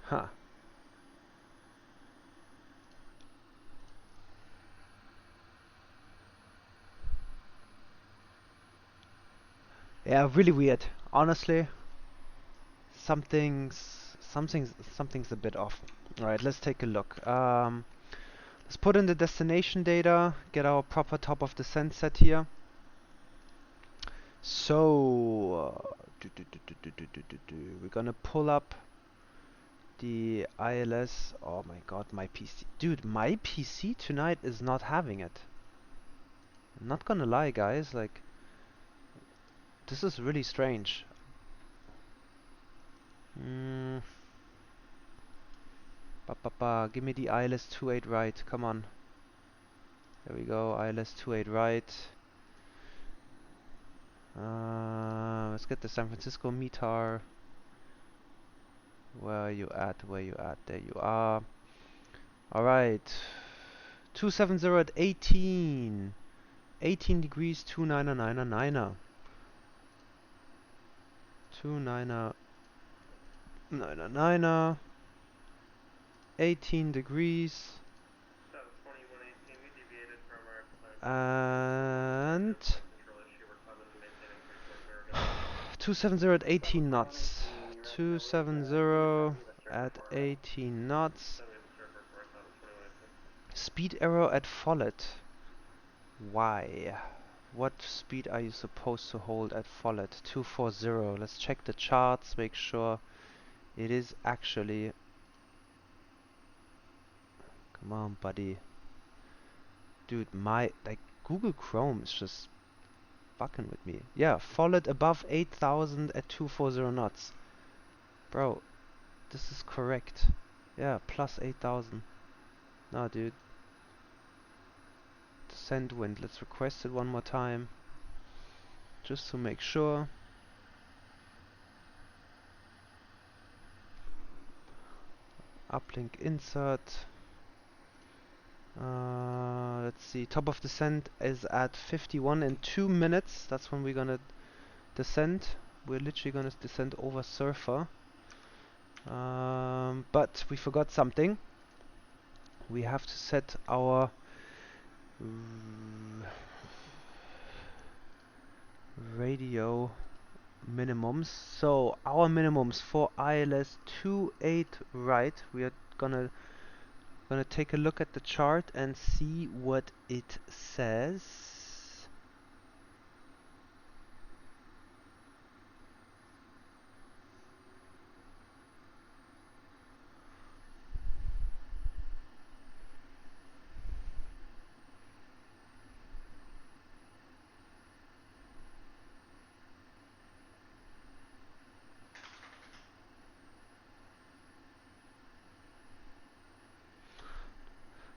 A: Huh. Yeah, really weird. Honestly, something's a bit off. Alright, let's take a look. Let's put in the destination data, get our proper top of descent set here. So, we're gonna pull up the ILS. Oh my god, my PC. Dude, my PC tonight is not having it. I'm not gonna lie, guys. Like, this is really strange. Give me the ILS 28 right. Come on. There we go. ILS 28 right. Let's get the San Francisco METAR. Where are you at? Where you at? There you are. Alright. 270 at 18. 18 degrees, 299er. 299er. 18 degrees. And 270 at 18 knots. 270 at 18 knots. Speed error at Follett. Why? What speed are you supposed to hold at Follett? 240. Let's check the charts, make sure it is actually... Come on, buddy. Dude, like, Google Chrome is just fucking with me. Yeah, Follett above 8,000 at 240 knots. Bro, this is correct. Yeah, plus 8,000. No, dude. Descent wind. Let's request it one more time. Just to make sure. Uplink insert. Let's see. Top of descent is at 51 in 2 minutes. That's when we're gonna descend. We're literally gonna descend over Surfer. But we forgot something. We have to set our radio minimums. So our minimums for ILS 28 right, we are gonna take a look at the chart and see what it says.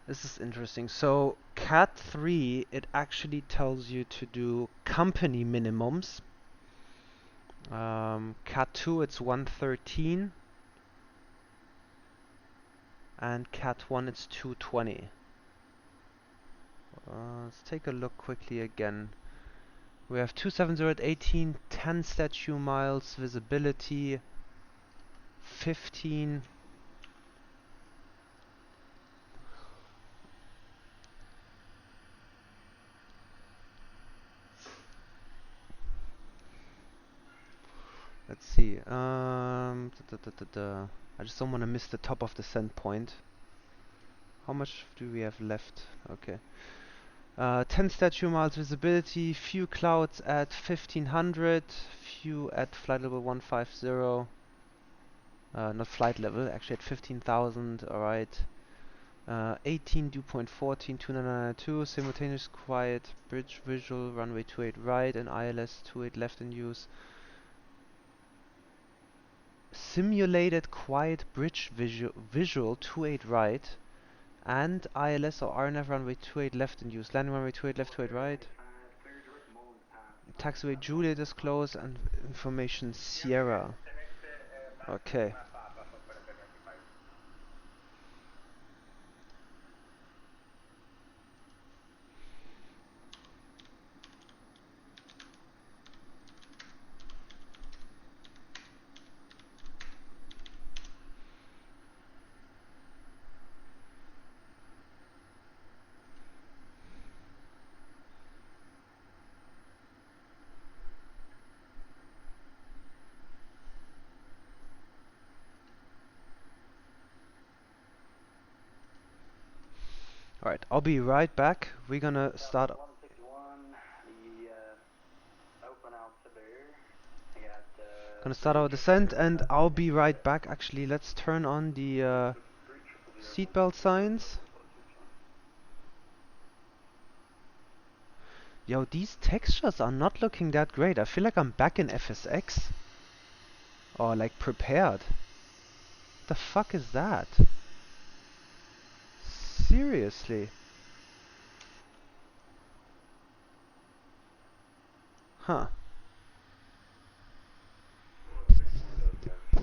A: This is interesting. So Cat 3, it actually tells you to do company minimums. Cat 2, it's 113. And Cat 1, it's 220. Let's take a look quickly again. We have 270 at 18, 10 statute miles, visibility 15. Let's see. I just don't want to miss the top of the send point. How much do we have left? Okay. 10 statute miles visibility, few clouds at 1500, few at flight level 150. Not flight level, actually at 15,000. Alright. 18 dew point 14, 2992, simultaneous quiet, bridge visual, runway 28 right, and ILS 28 left in use. Simulated quiet bridge visual 28 right, and ILS or RNF runway 28 left in use. Landing runway 28 left, 28 right. Taxiway Juliet is closed, and information Sierra. Okay. Alright, I'll be right back. We're gonna start.
C: 161, the open out to bear. I got
A: Gonna start our descent, and I'll be right back. Actually, let's turn on the seatbelt signs. Yo, these textures are not looking that great. I feel like I'm back in FSX. Or like prepared. The fuck is that? Seriously. Huh.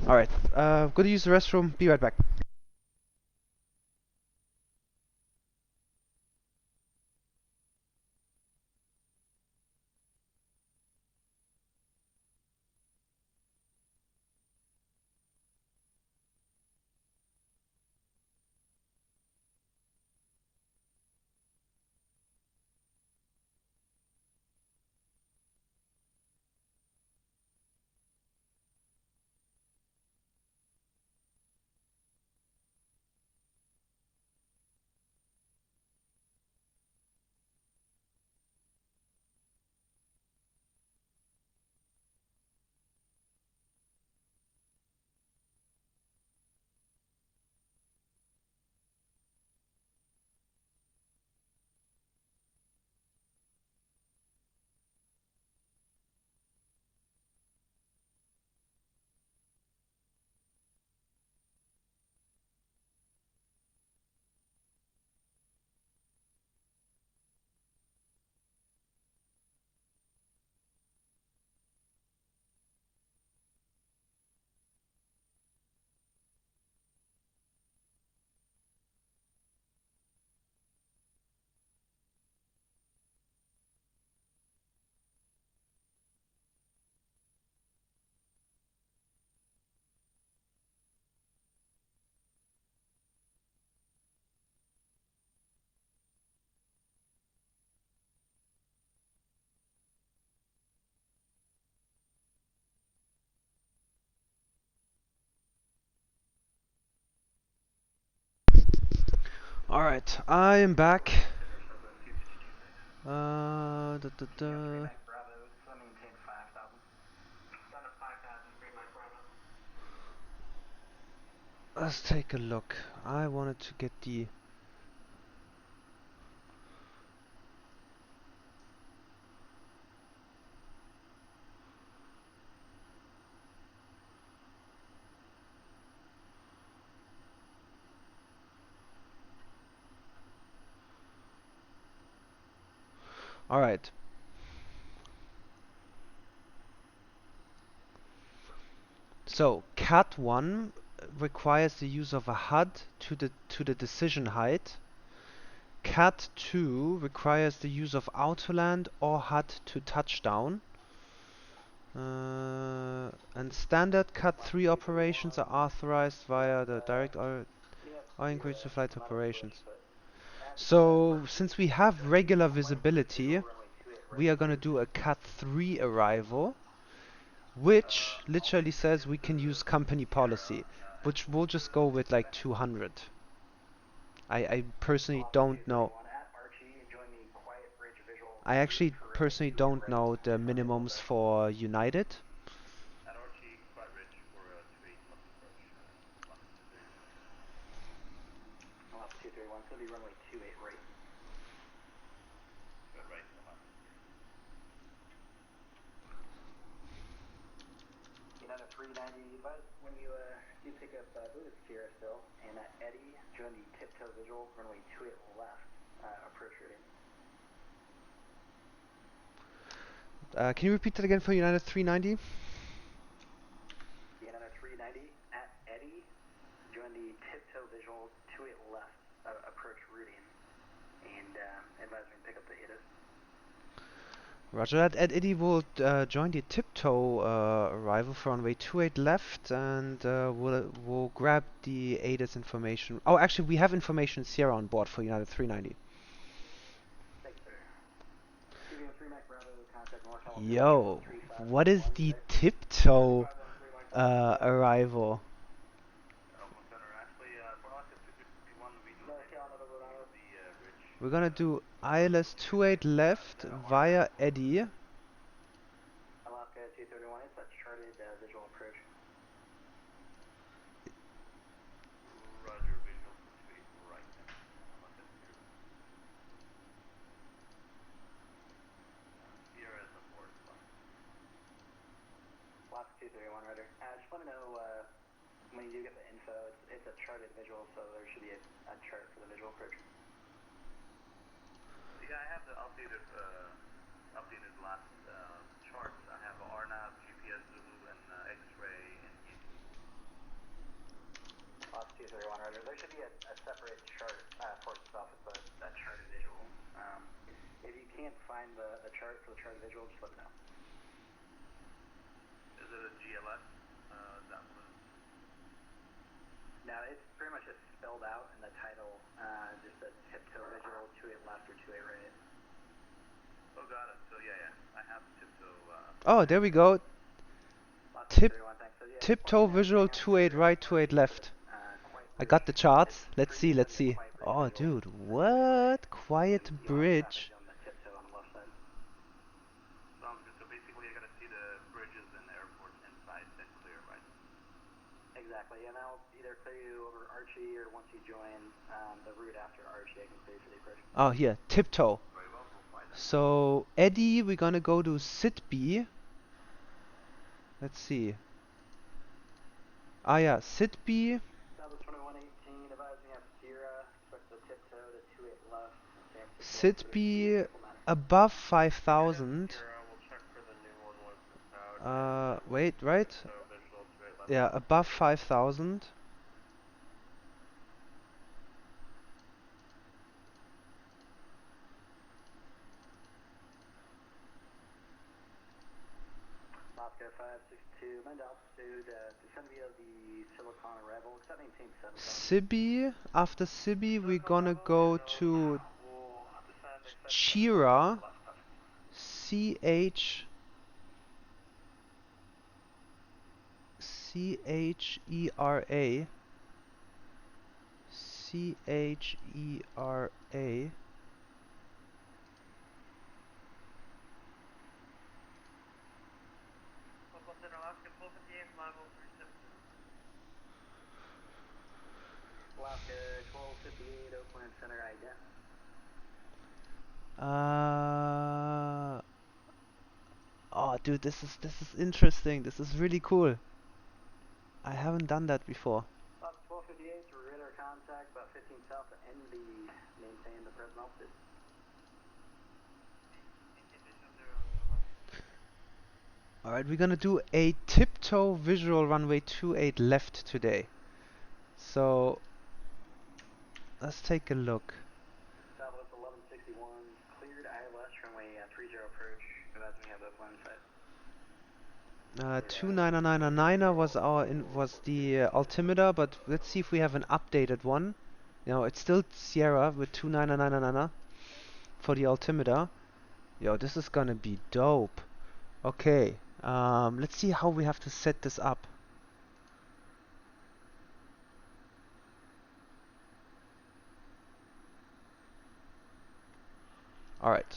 A: Alright, go to use the restroom. Be right back. Alright, I am back. Let's take a look. I wanted to get the... Alright. So Cat 1 requires the use of a HUD to the decision height. Cat 2 requires the use of autoland or HUD to touchdown. And standard Cat 3 operations are authorized via the direct or increase to flight operations. So since we have regular visibility, we are going to do a Cat 3 arrival, which literally says we can use company policy, which we'll just go with like 200. I personally don't know. I actually personally don't know the minimums for United.
C: United 390, but when you pick up Buddhist Sierra still, and Eddie, join the TIPTOE visual, runway 28 left, approach reading.
A: Can you repeat that again for United 390?
C: United 390 at Eddie, join the TIPTOE visual 28 left, approach reading, and advise me to pick up the ATIS.
A: Roger that. Eddie will join the TIPTOE arrival for runway 28 left, and we'll grab the ADAS information. Oh, actually, we have information Sierra on board for United 390. Yo, what is the TIPTOE arrival? We're gonna do ILS 28 left via Eddie.
C: Alaska 231, it's a charted visual approach. Roger, visual speed right. Sierra is the fourth one. Alaska 231, Roger. Just let me know when you do get the info. It's a charted visual, so there should be a chart for the visual approach. Yeah, I have the updated last charts. I have RNAV, GPS, Zulu, and X-ray and ET. Lost 231, Roger. There should be a separate chart for itself. It's a charted visual. If you can't find the chart for the charted visual, just let me know. Is it a GLS? That one? No, it's pretty much just spelled out in the title. Just a TIPTOE visual, 28 left or 28 right. Oh, got it. So yeah, I have TIPTOE.
A: Oh, there we go. TIPTOE visual 28 right, 28 left. I got the charts. Let's see. Oh, dude, what? Quiet bridge.
C: So basically, you're gonna see the bridges and the airports inside then clear, right? Exactly, and I'll either clear you over Archie or once you join the route after Archie, I can clear you for the approach.
A: Oh, here, TIPTOE. So Eddie, we're gonna go to SITB. Let's see. Ah, yeah, SITB. SITB above 5,000. Wait, right? Yeah, above 5,000. Sibi, after Sibi we're gonna go to Chira, C-H-E-R-A.
C: Alaska 1258, Oakland Center, ident.
A: Oh, dude, this is interesting. This is really cool. I haven't done that before.
C: 1258, radar contact, about 15 south of NB, maintain the present altitude.
A: Alright, we're gonna do a TIPTOE visual runway 28 left today. So let's take a look.
C: Southwest 1161, cleared ILS runway 30 approach. That's when we have those line sight.
A: 2999 was the altimeter, but let's see if we have an updated one. You know, it's still Sierra with 2999 for the altimeter. Yo, this is gonna be dope. Okay, let's see how we have to set this up. Alright,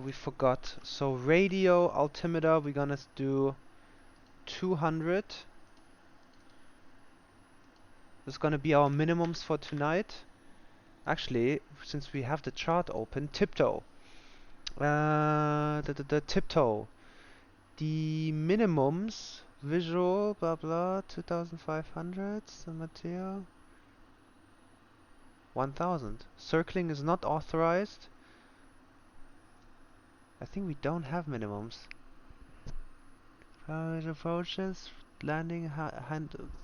A: we forgot. So radio altimeter, we're gonna do 200. This is gonna be our minimums for tonight. Actually, since we have the chart open, TIPTOE. The TIPTOE. The minimums, visual, blah blah, 2500, the material, 1000. Circling is not authorized. I think we don't have minimums. Private approaches, landing,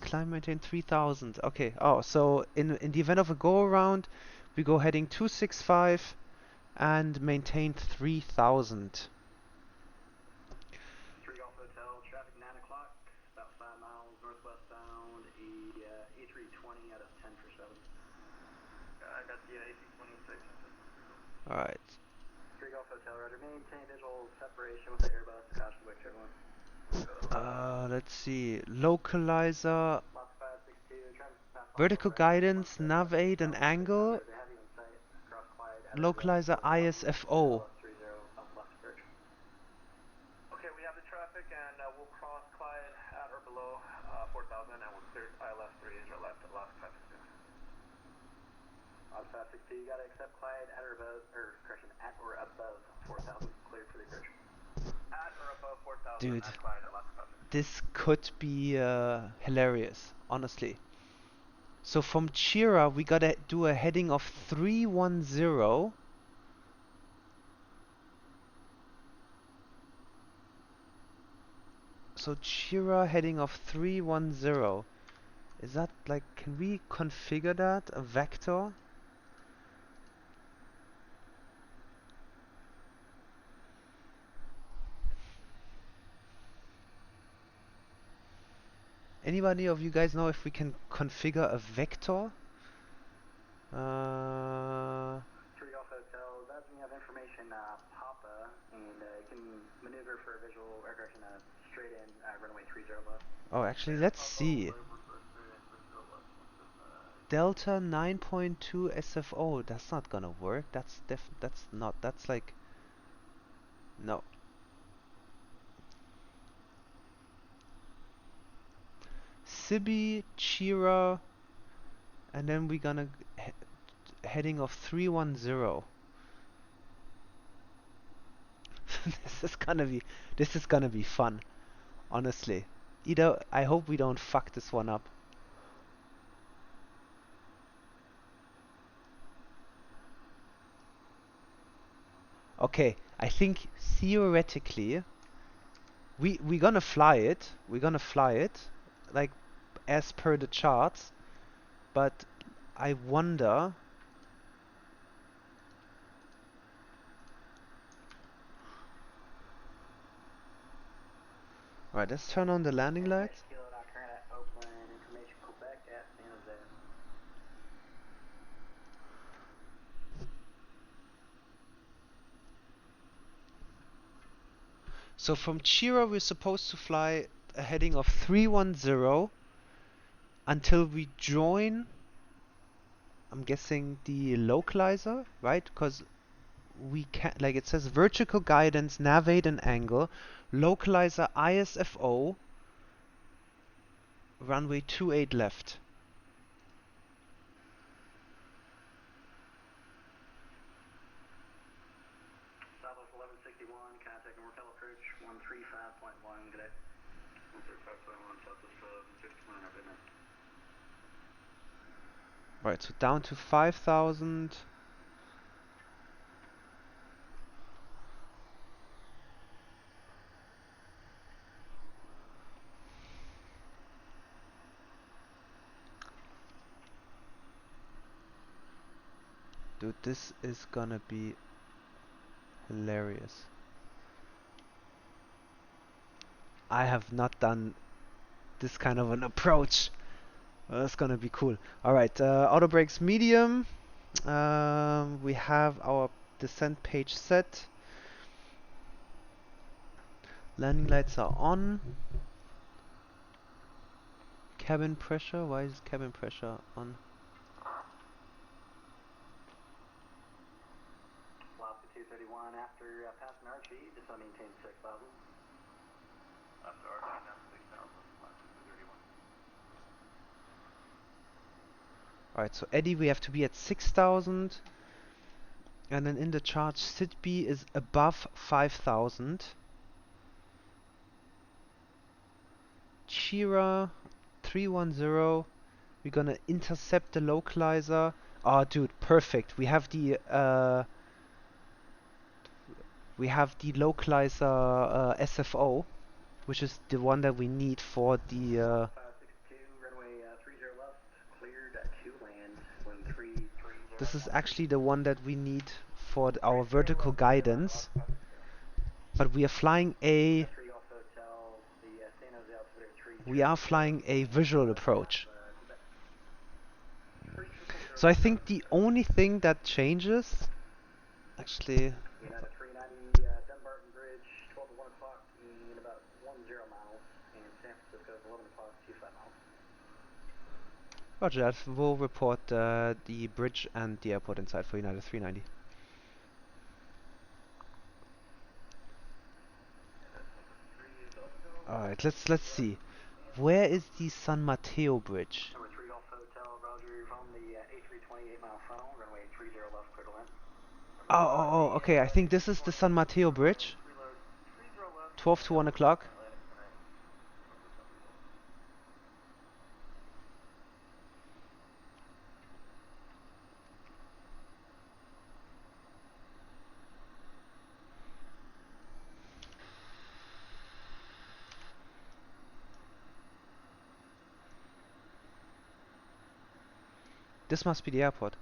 A: climb, maintain 3000. Okay, oh, so in the event of a go around, we go heading 265 and maintain 3000.
C: Traffic 9 o'clock, about 5 miles northwest bound, A320 out of 10 for 7. I got the AC-26.
A: Alright.
C: 3 Golf Hotel, Roger. Maintain visual separation with the Airbus. Caution wick, everyone.
A: Let's see. Localizer, vertical guidance, nav aid and angle. Localizer ISFO.
B: Okay, we have the traffic and we'll cross Clyde at or below 4,000 and we'll clear ILS 3 is our left at last 560.
C: On 560, you gotta accept Clyde at or above, at or above 4,000, cleared for the approach.
B: At or above 4,000
A: Dude,
B: at Clyde at last 560.
A: this could be hilarious, honestly. So from Chira, we gotta do a heading of 310. So Chira heading of 310. Is that like, can we configure that? A vector? Anybody of you guys know if we can configure a vector?
C: 3 Golf Hotel, that's when you have information, Papa, and you can maneuver for a visual aircraft straight in, runway 30 left.
A: Oh, actually, let's see. Delta 9.2 SFO. That's not gonna work. That's not. That's like, no. Sibi, Chira, and then we're gonna heading of 310. This is gonna be fun, honestly. I hope we don't fuck this one up. Okay, I think theoretically we're gonna fly it. We're gonna fly it, like as per the charts. But I wonder. Alright, let's turn on the landing lights. So from Chira we're supposed to fly a heading of 310 until we join, I'm guessing, the localizer, right? Because we can't, like it says vertical guidance, nav aid and angle, localizer ISFO, runway 28 left.
C: Southwest 1161, contact Mortel approach 135.1, good day. 135.1, Southwest 1161, our business.
A: Right, so down to 5,000. Dude, this is gonna be hilarious. I have not done this kind of an approach. That's gonna be cool. Alright, auto brakes medium. We have our descent page set. Landing lights are on. Cabin pressure, why is cabin pressure on?
C: Velocity 231 after passing RG, just want to maintain 6,000. After RG, down 6,000, velocity 231.
A: Alright, so Eddie, we have to be at 6,000. And then in the charge, SID-B is above 5,000. Chira 310. We're gonna intercept the localizer. Oh, dude, perfect. We have the localizer SFO, which is the one that we need for the
C: 562, runway 30 left, cleared to land, wind 330.
A: this is actually the one that we need for our vertical guidance. But we are flying a visual approach. So I think the only thing that changes, actually,
C: United 390, Dunbarton Bridge, 12 to 1 o'clock in about 10 miles, and San Francisco is 11 o'clock, 25 miles.
A: Roger that. We'll report the bridge and the airport inside for United 390. Alright, let's see. Where is the San Mateo bridge?
C: Number 3 Golf Hotel, Roger, from the A320 8-mile funnel, runway 30 left, clear to land.
A: Oh, okay. I think this is the San Mateo bridge. 12 to 1 o'clock. This must be the airport,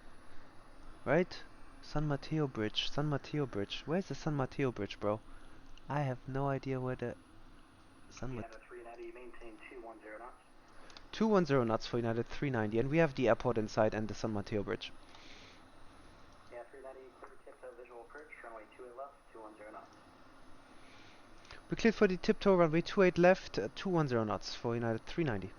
A: right? San Mateo Bridge, San Mateo Bridge. Where's the San Mateo Bridge, bro? I have no idea where the San Mateo...
C: 390, maintain 210 knots.
A: 210 knots for United 390, and we have the airport inside and the San Mateo Bridge.
C: Yeah, 390, clear TIPTOE visual approach, runway 28 left, 210 knots.
A: We cleared for the TIPTOE, runway 28 left, 210 knots for United 390.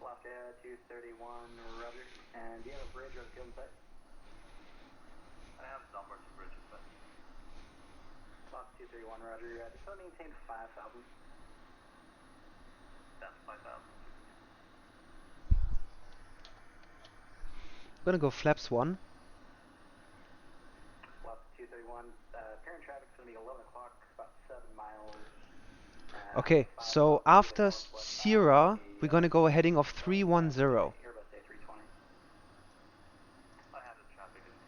C: Alaska 231, Roger. And do you have a bridge or a field in sight? I have Dunbarton Bridge in sight. Alaska 231, Roger. Just want to maintain 5,000. That's 5,000.
A: I'm gonna go flaps 1.
C: Alaska 231, parent traffic's going to be 11 o'clock, about 7 miles.
A: Okay, so after Sierra, we're gonna go a heading of 310.
C: Airbus A320. I have the traffic in the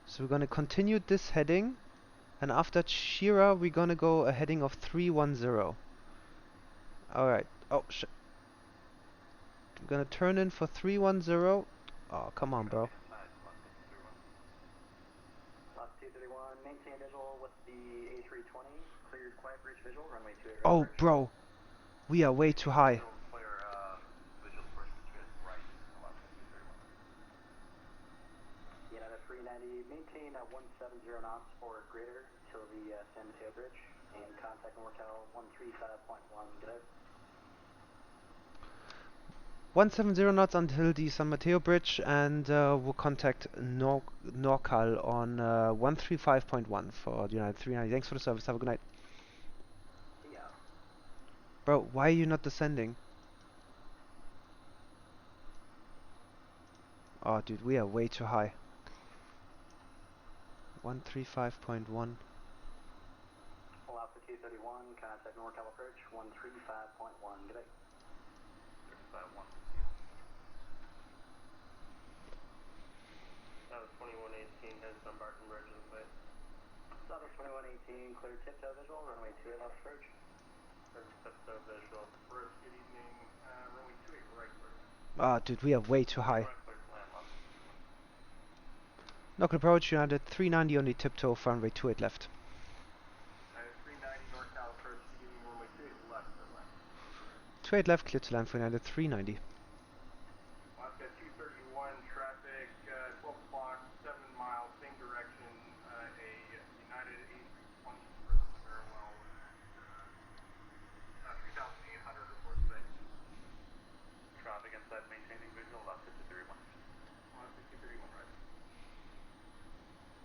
A: So we're gonna continue this heading, and after Shira, we're gonna go a heading of 310. Alright, oh shit. We're gonna turn in for 310. Oh, come on, bro.
C: Lots 231, maintain visual with the A320, cleared quiet bridge visual, runway 28 right.
A: Oh, bro. We are way too high.
C: Clear visual first right, United 390, maintain 170 knots or greater till the San Mateo Bridge, and contact NorCal 135.1, good out.
A: 170 knots until the San Mateo Bridge, and we'll contact NorCal on 135.1 for United 390. Thanks for the service. Have a good night.
C: Yeah.
A: Bro, why are you not descending? Oh, dude, we are way too high. 135.1.
C: Alaska 231, contact NorCal approach 135.1, good day. 35.1. That was 2118, has Southwest 2118, clear TIPTOE visual, runway 28 left approach.
B: TIPTOE visual, approach, good evening, runway 28 right, clear.
A: Ah, dude, we are way too high. Local approach, United 390 on the TIPTOE, runway 28 left.
B: 390 north-south approach, good evening, runway 28 left, clear left.
A: 28 left, clear to land for United 390.
B: Alaska 231, traffic, 12 o'clock, 7 miles, same direction, a United A320 for the parallel, 3,800 report today.
C: Traffic inside, maintaining visual, Alaska 231.
B: Alaska 231, right.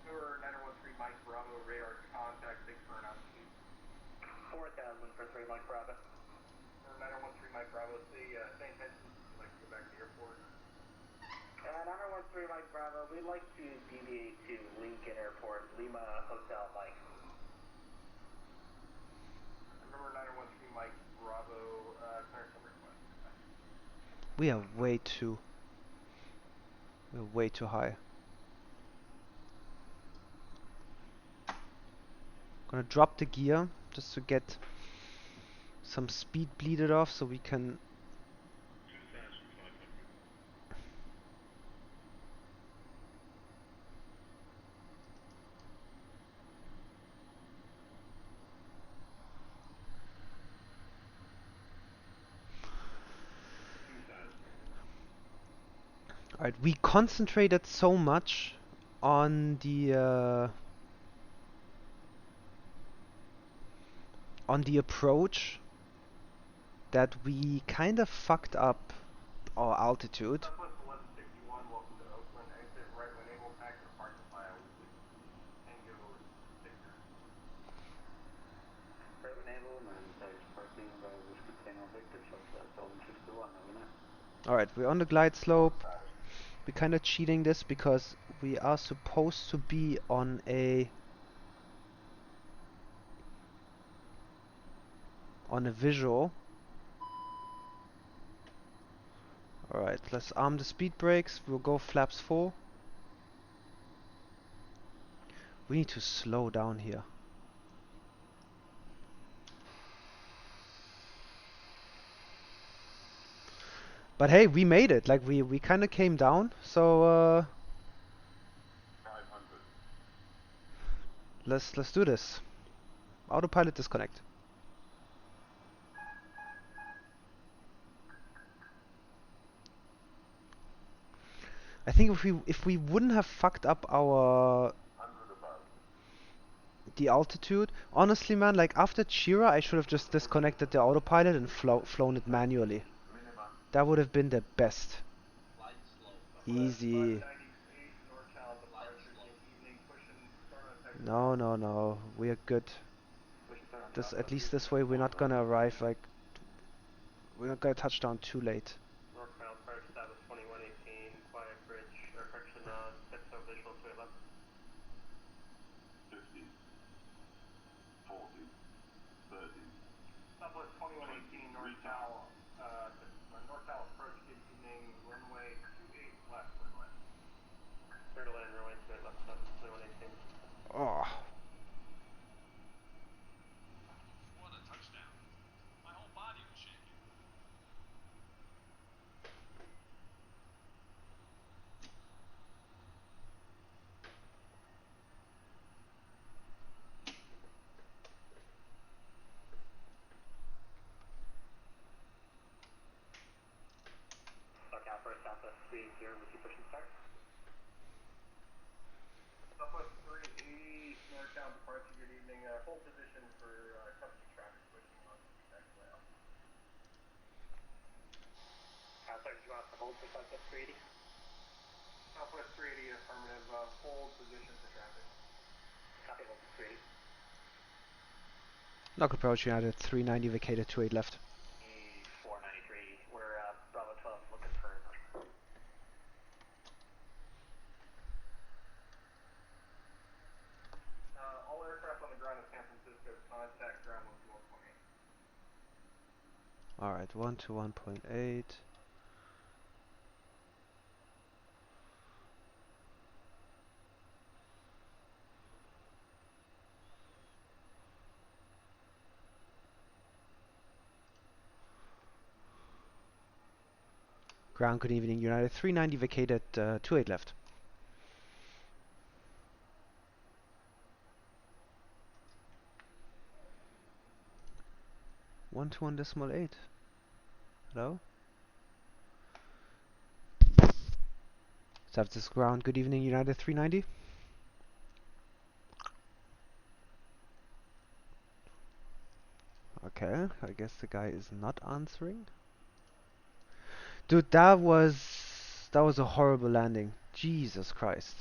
B: Number 9013 Mike Bravo, radar contact, 6 for an altitude.
C: 4,000 for 3 Mike Bravo.
B: Number 9013 Mike Bravo, same intentions, would you like to go back to the airport?
C: 9013 Mike Bravo, we'd like to deviate to Lincoln Airport, Lima Hotel Mike.
B: Number 9013 Mike Bravo, clearance number request.
A: We are way too high. Gonna drop the gear just to get some speed bleeded off so we can. Alright, we concentrated so much on the approach that we kind of fucked up our altitude.
B: Southwest 1161, welcome to Oakland, exit right when able, back to the parking lot, Tango Victor.
C: Right when able, and there's parking by Whiskey Tango Victor, so that's all 61, over now.
A: Alright, we're on the glide slope. We're kind of cheating this because we are supposed to be on a visual. Alright, let's arm the speed brakes. We'll go flaps 4. We need to slow down here. But hey, we made it. Like we kind of came down. So
B: 500.
A: let's do this. Autopilot disconnect. I think if we wouldn't have fucked up our the altitude, honestly, man, like after Chira, I should have just disconnected the autopilot and flown it manually. That would have been the best. Easy. No, we are good. This at least this way we're not gonna arrive like we're not gonna touch down too late.
B: Northbound approach, Southwest 2118, quiet bridge, or correction, TIPTOE visual to 11. 50, 40, 30. Southwest 2118, north-south, north-south approach, good evening, runway 28 left, runway. Clear to land, runway 28 left, Southwest 2118.
A: Oh.
D: What a touchdown. My whole body was shaking.
C: South first, Southwest 380, would you push and start?
B: Southwest 380, northbound departure, good evening, hold position for custody traffic switching on taxiway out.
C: Sorry, did you want us to hold for Southwest 380?
B: Southwest 380, affirmative, hold position for traffic.
C: Copy, hold for 380.
A: Local approach United 390 vacated 28 left.
C: 493, we're Bravo 12 looking for
B: all aircraft on the ground in San Francisco, contact ground 121.8.
A: Alright, 121.8. Ground, good evening, United 390, vacated 28 left. One to 1.8. Hello? San Francisco ground, good evening, United 390. Okay, I guess the guy is not answering. Dude, that was a horrible landing. Jesus Christ.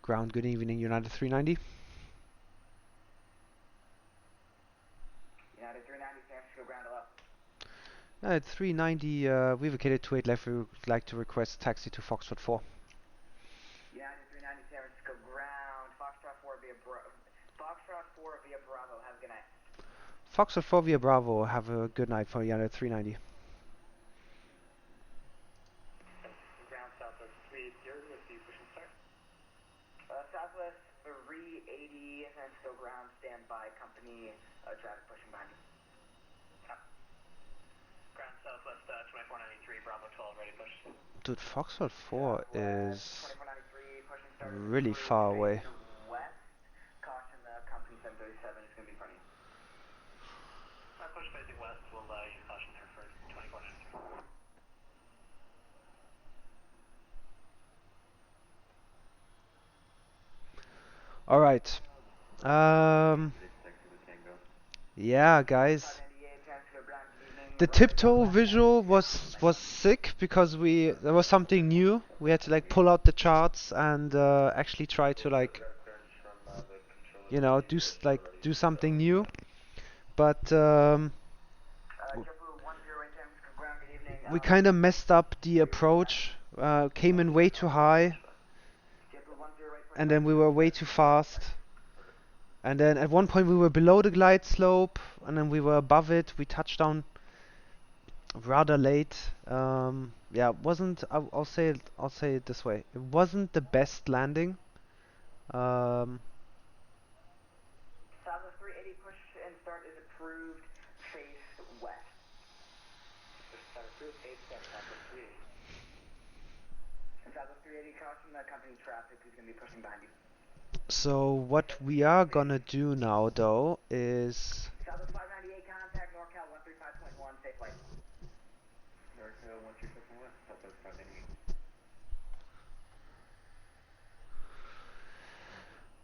A: Ground, good evening, United 390.
C: United 390, San Francisco ground 11.
A: At 390, we vacated 28 left. We would like to request taxi to Foxtrot 4.
C: United 390, San Francisco ground, Foxtrot 4 via Bravo, have a good night.
A: Foxtrot 4 via Bravo, have a good night for United 390.
C: Ground Southwest 380 with the push and start. Southwest 380, San Francisco ground, standby, company, traffic pushing behind you. Ground Southwest 2493, Bravo 12, ready push.
A: Dude, Foxtrot 4 is
C: 2493, push and start.
A: really far away.
C: West, caution the company 737 is going to be in front of you. Push facing west, we'll use caution there for 2493.
A: Alright. Yeah, guys. The TIPTOE visual was sick because there was something new. We had to like pull out the charts and actually try to like do something new. But we kind of messed up the approach. Came in way too high, and then we were way too fast. And then at one point we were below the glide slope, and then we were above it. We touched down rather late. Yeah, it wasn't. I'll say it this way. It wasn't the best landing.
C: Southwest 380 push and start is approved. Face west. Approved. Face west. Southwest 380. And Southwest 380 caution the company traffic is going to be pushing behind you.
A: So what we are gonna do now, though, is
C: Southwest 598 contact NorCal 135.1 safe flight. NorCal 135.1 Southwest 598.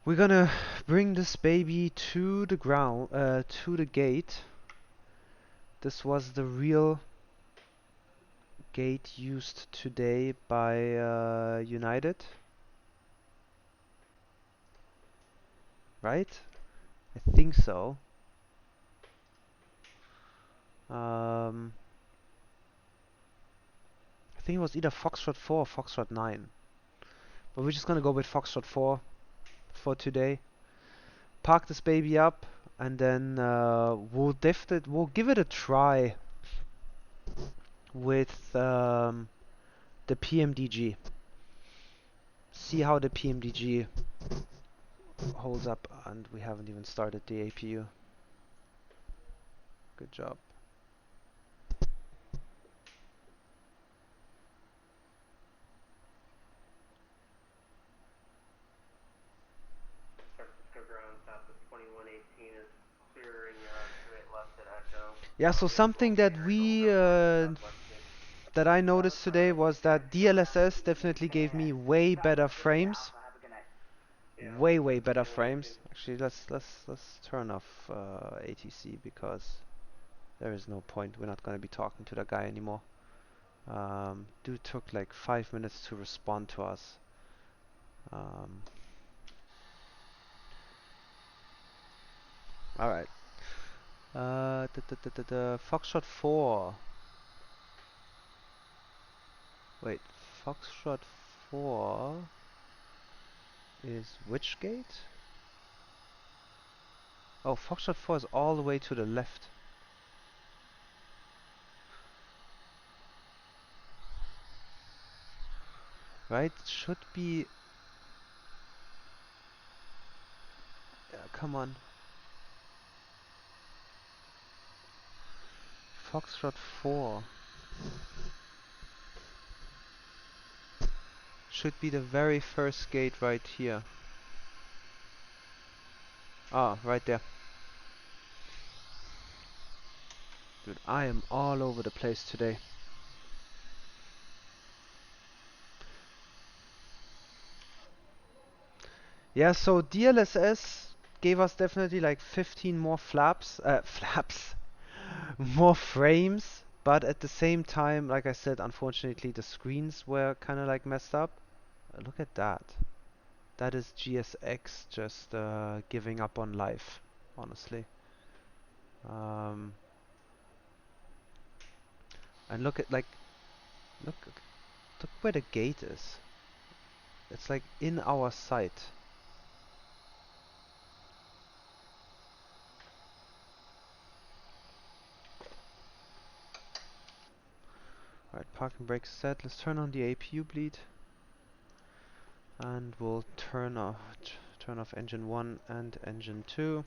A: we're gonna bring this baby to the ground, to the gate. This was the real gate used today by United, right? I think so. I think it was either Foxtrot 4 or Foxtrot 9. But we're just gonna go with Foxtrot 4 for today. Park this baby up, and then we'll give it a try with the PMDG. See how the PMDG holds up, and we haven't even started the APU. Good job. Yeah, so something that that I noticed today was that DLSS definitely gave me way better frames. Way better frames. Actually, let's turn off ATC because there is no point. We're not gonna be talking to that guy anymore. Dude took like 5 minutes to respond to us. All right. Foxtrot 4. Wait, Foxtrot 4 is which gate? Oh, Foxtrot 4 is all the way to the left. Right? Should be... come on. Foxtrot 4. Should be the very first gate right here. Ah, right there. Dude, I am all over the place today. Yeah, so DLSS gave us definitely like 15 more flaps, more frames, but at the same time, like I said, unfortunately the screens were kind of like messed up. Look at that. That is GSX just giving up on life, honestly. And look at look where the gate is. It's like in our sight. Alright, parking brakes set. Let's turn on the Apu Bleed. And we'll turn off engine 1 and engine 2.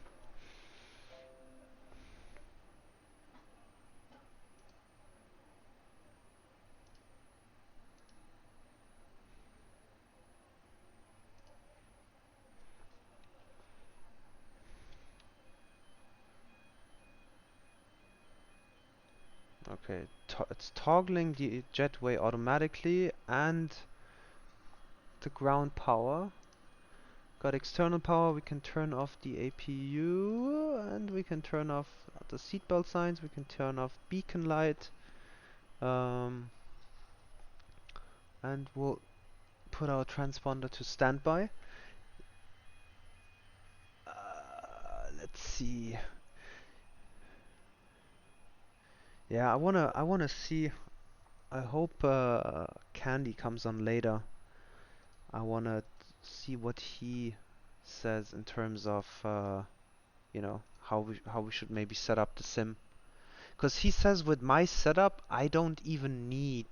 A: Okay, it's toggling the jetway automatically and the ground power. Got external power, we can turn off the APU and we can turn off the seatbelt signs, we can turn off beacon light. And we'll put our transponder to standby. Let's see. Yeah, I wanna see. I hope Candy comes on later. I wanna see what he says in terms of you know, how we should maybe set up the sim. Because he says with my setup, I don't even need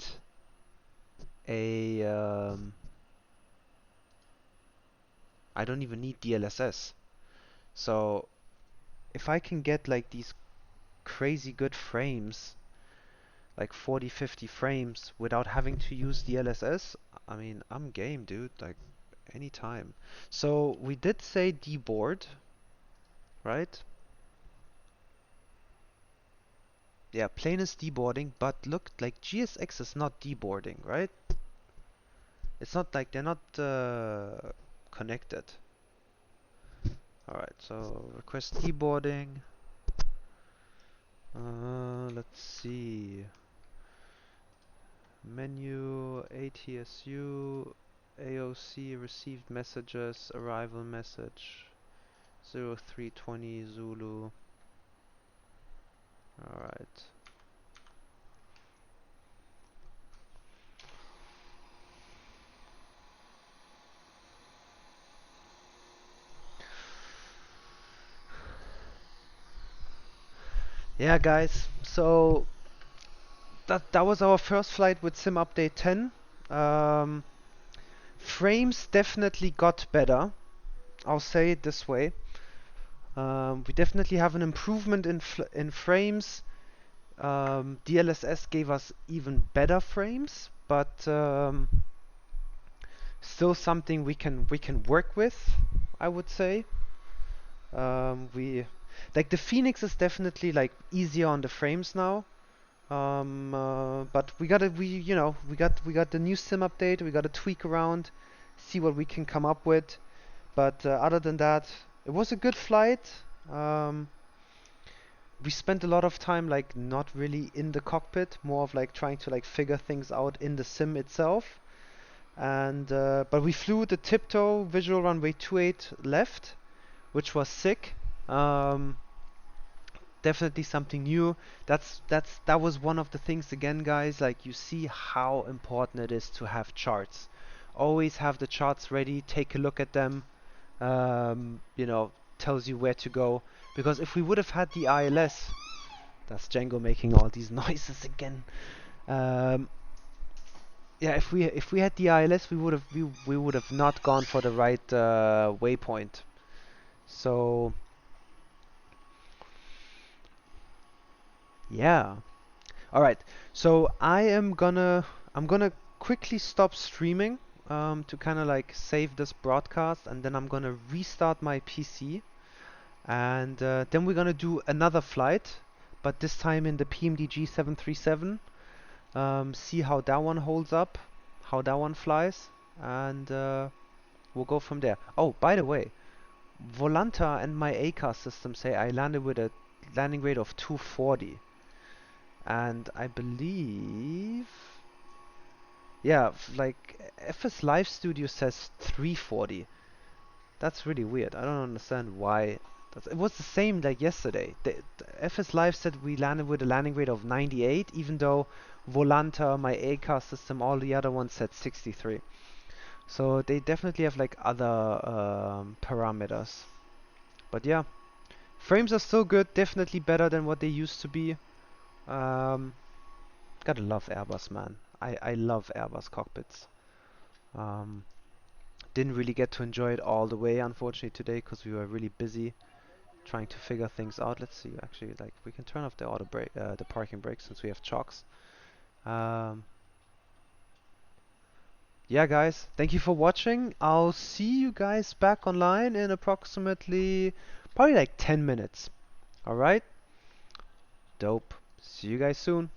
A: a I don't even need DLSS. So if I can get like these crazy good frames, like 40, 50 frames without having to use DLSS, I mean, I'm game, dude, like anytime. So we did say deboard, right? Yeah, plane is deboarding, but look, like GSX is not deboarding, right? It's not like they're not connected. Alright, so request deboarding. Let's see. Menu, ATSU, AOC, received messages, arrival message, 0320 Zulu. Alright. Yeah, guys, so that was our first flight with Sim Update 10. Frames definitely got better. I'll say it this way. We definitely have an improvement in frames. DLSS gave us even better frames, but still something we can work with, I would say. We like the Fenix is definitely like easier on the frames now. But we got the new sim update. We got to tweak around, see what we can come up with. But other than that, it was a good flight. We spent a lot of time like not really in the cockpit, more of like trying to like figure things out in the sim itself. And but we flew the TIPTOE visual runway 28 left, which was sick. Definitely something new. That was one of the things again, guys. Like you see how important it is to have charts. Always have the charts ready. Take a look at them. You know, tells you where to go. Because if we would have had the ILS, that's Django making all these noises again. Yeah, if we had the ILS, we would have not gone for the right waypoint. So yeah. All right. So I'm gonna quickly stop streaming to kind of like save this broadcast, and then I'm gonna restart my PC, and then we're gonna do another flight, but this time in the PMDG 737. See how that one holds up, how that one flies, and we'll go from there. Oh, by the way, Volanta and my ACAS system say I landed with a landing rate of 240, and I believe, yeah, like FS Live Studio says 340. That's really weird. I don't understand why. It was the same like yesterday. The FS Live said we landed with a landing rate of 98, even though Volanta, my ACAS system, all the other ones said 63. So they definitely have like other parameters. But yeah, frames are still good. Definitely better than what they used to be. Gotta love Airbus, man. I love Airbus cockpits. Didn't really get to enjoy it all the way, unfortunately, today because we were really busy trying to figure things out. Let's see, actually, like we can turn off the auto brake, the parking brake, since we have chocks. Yeah, guys, thank you for watching. I'll see you guys back online in approximately probably like 10 minutes. All right, dope. See you guys soon.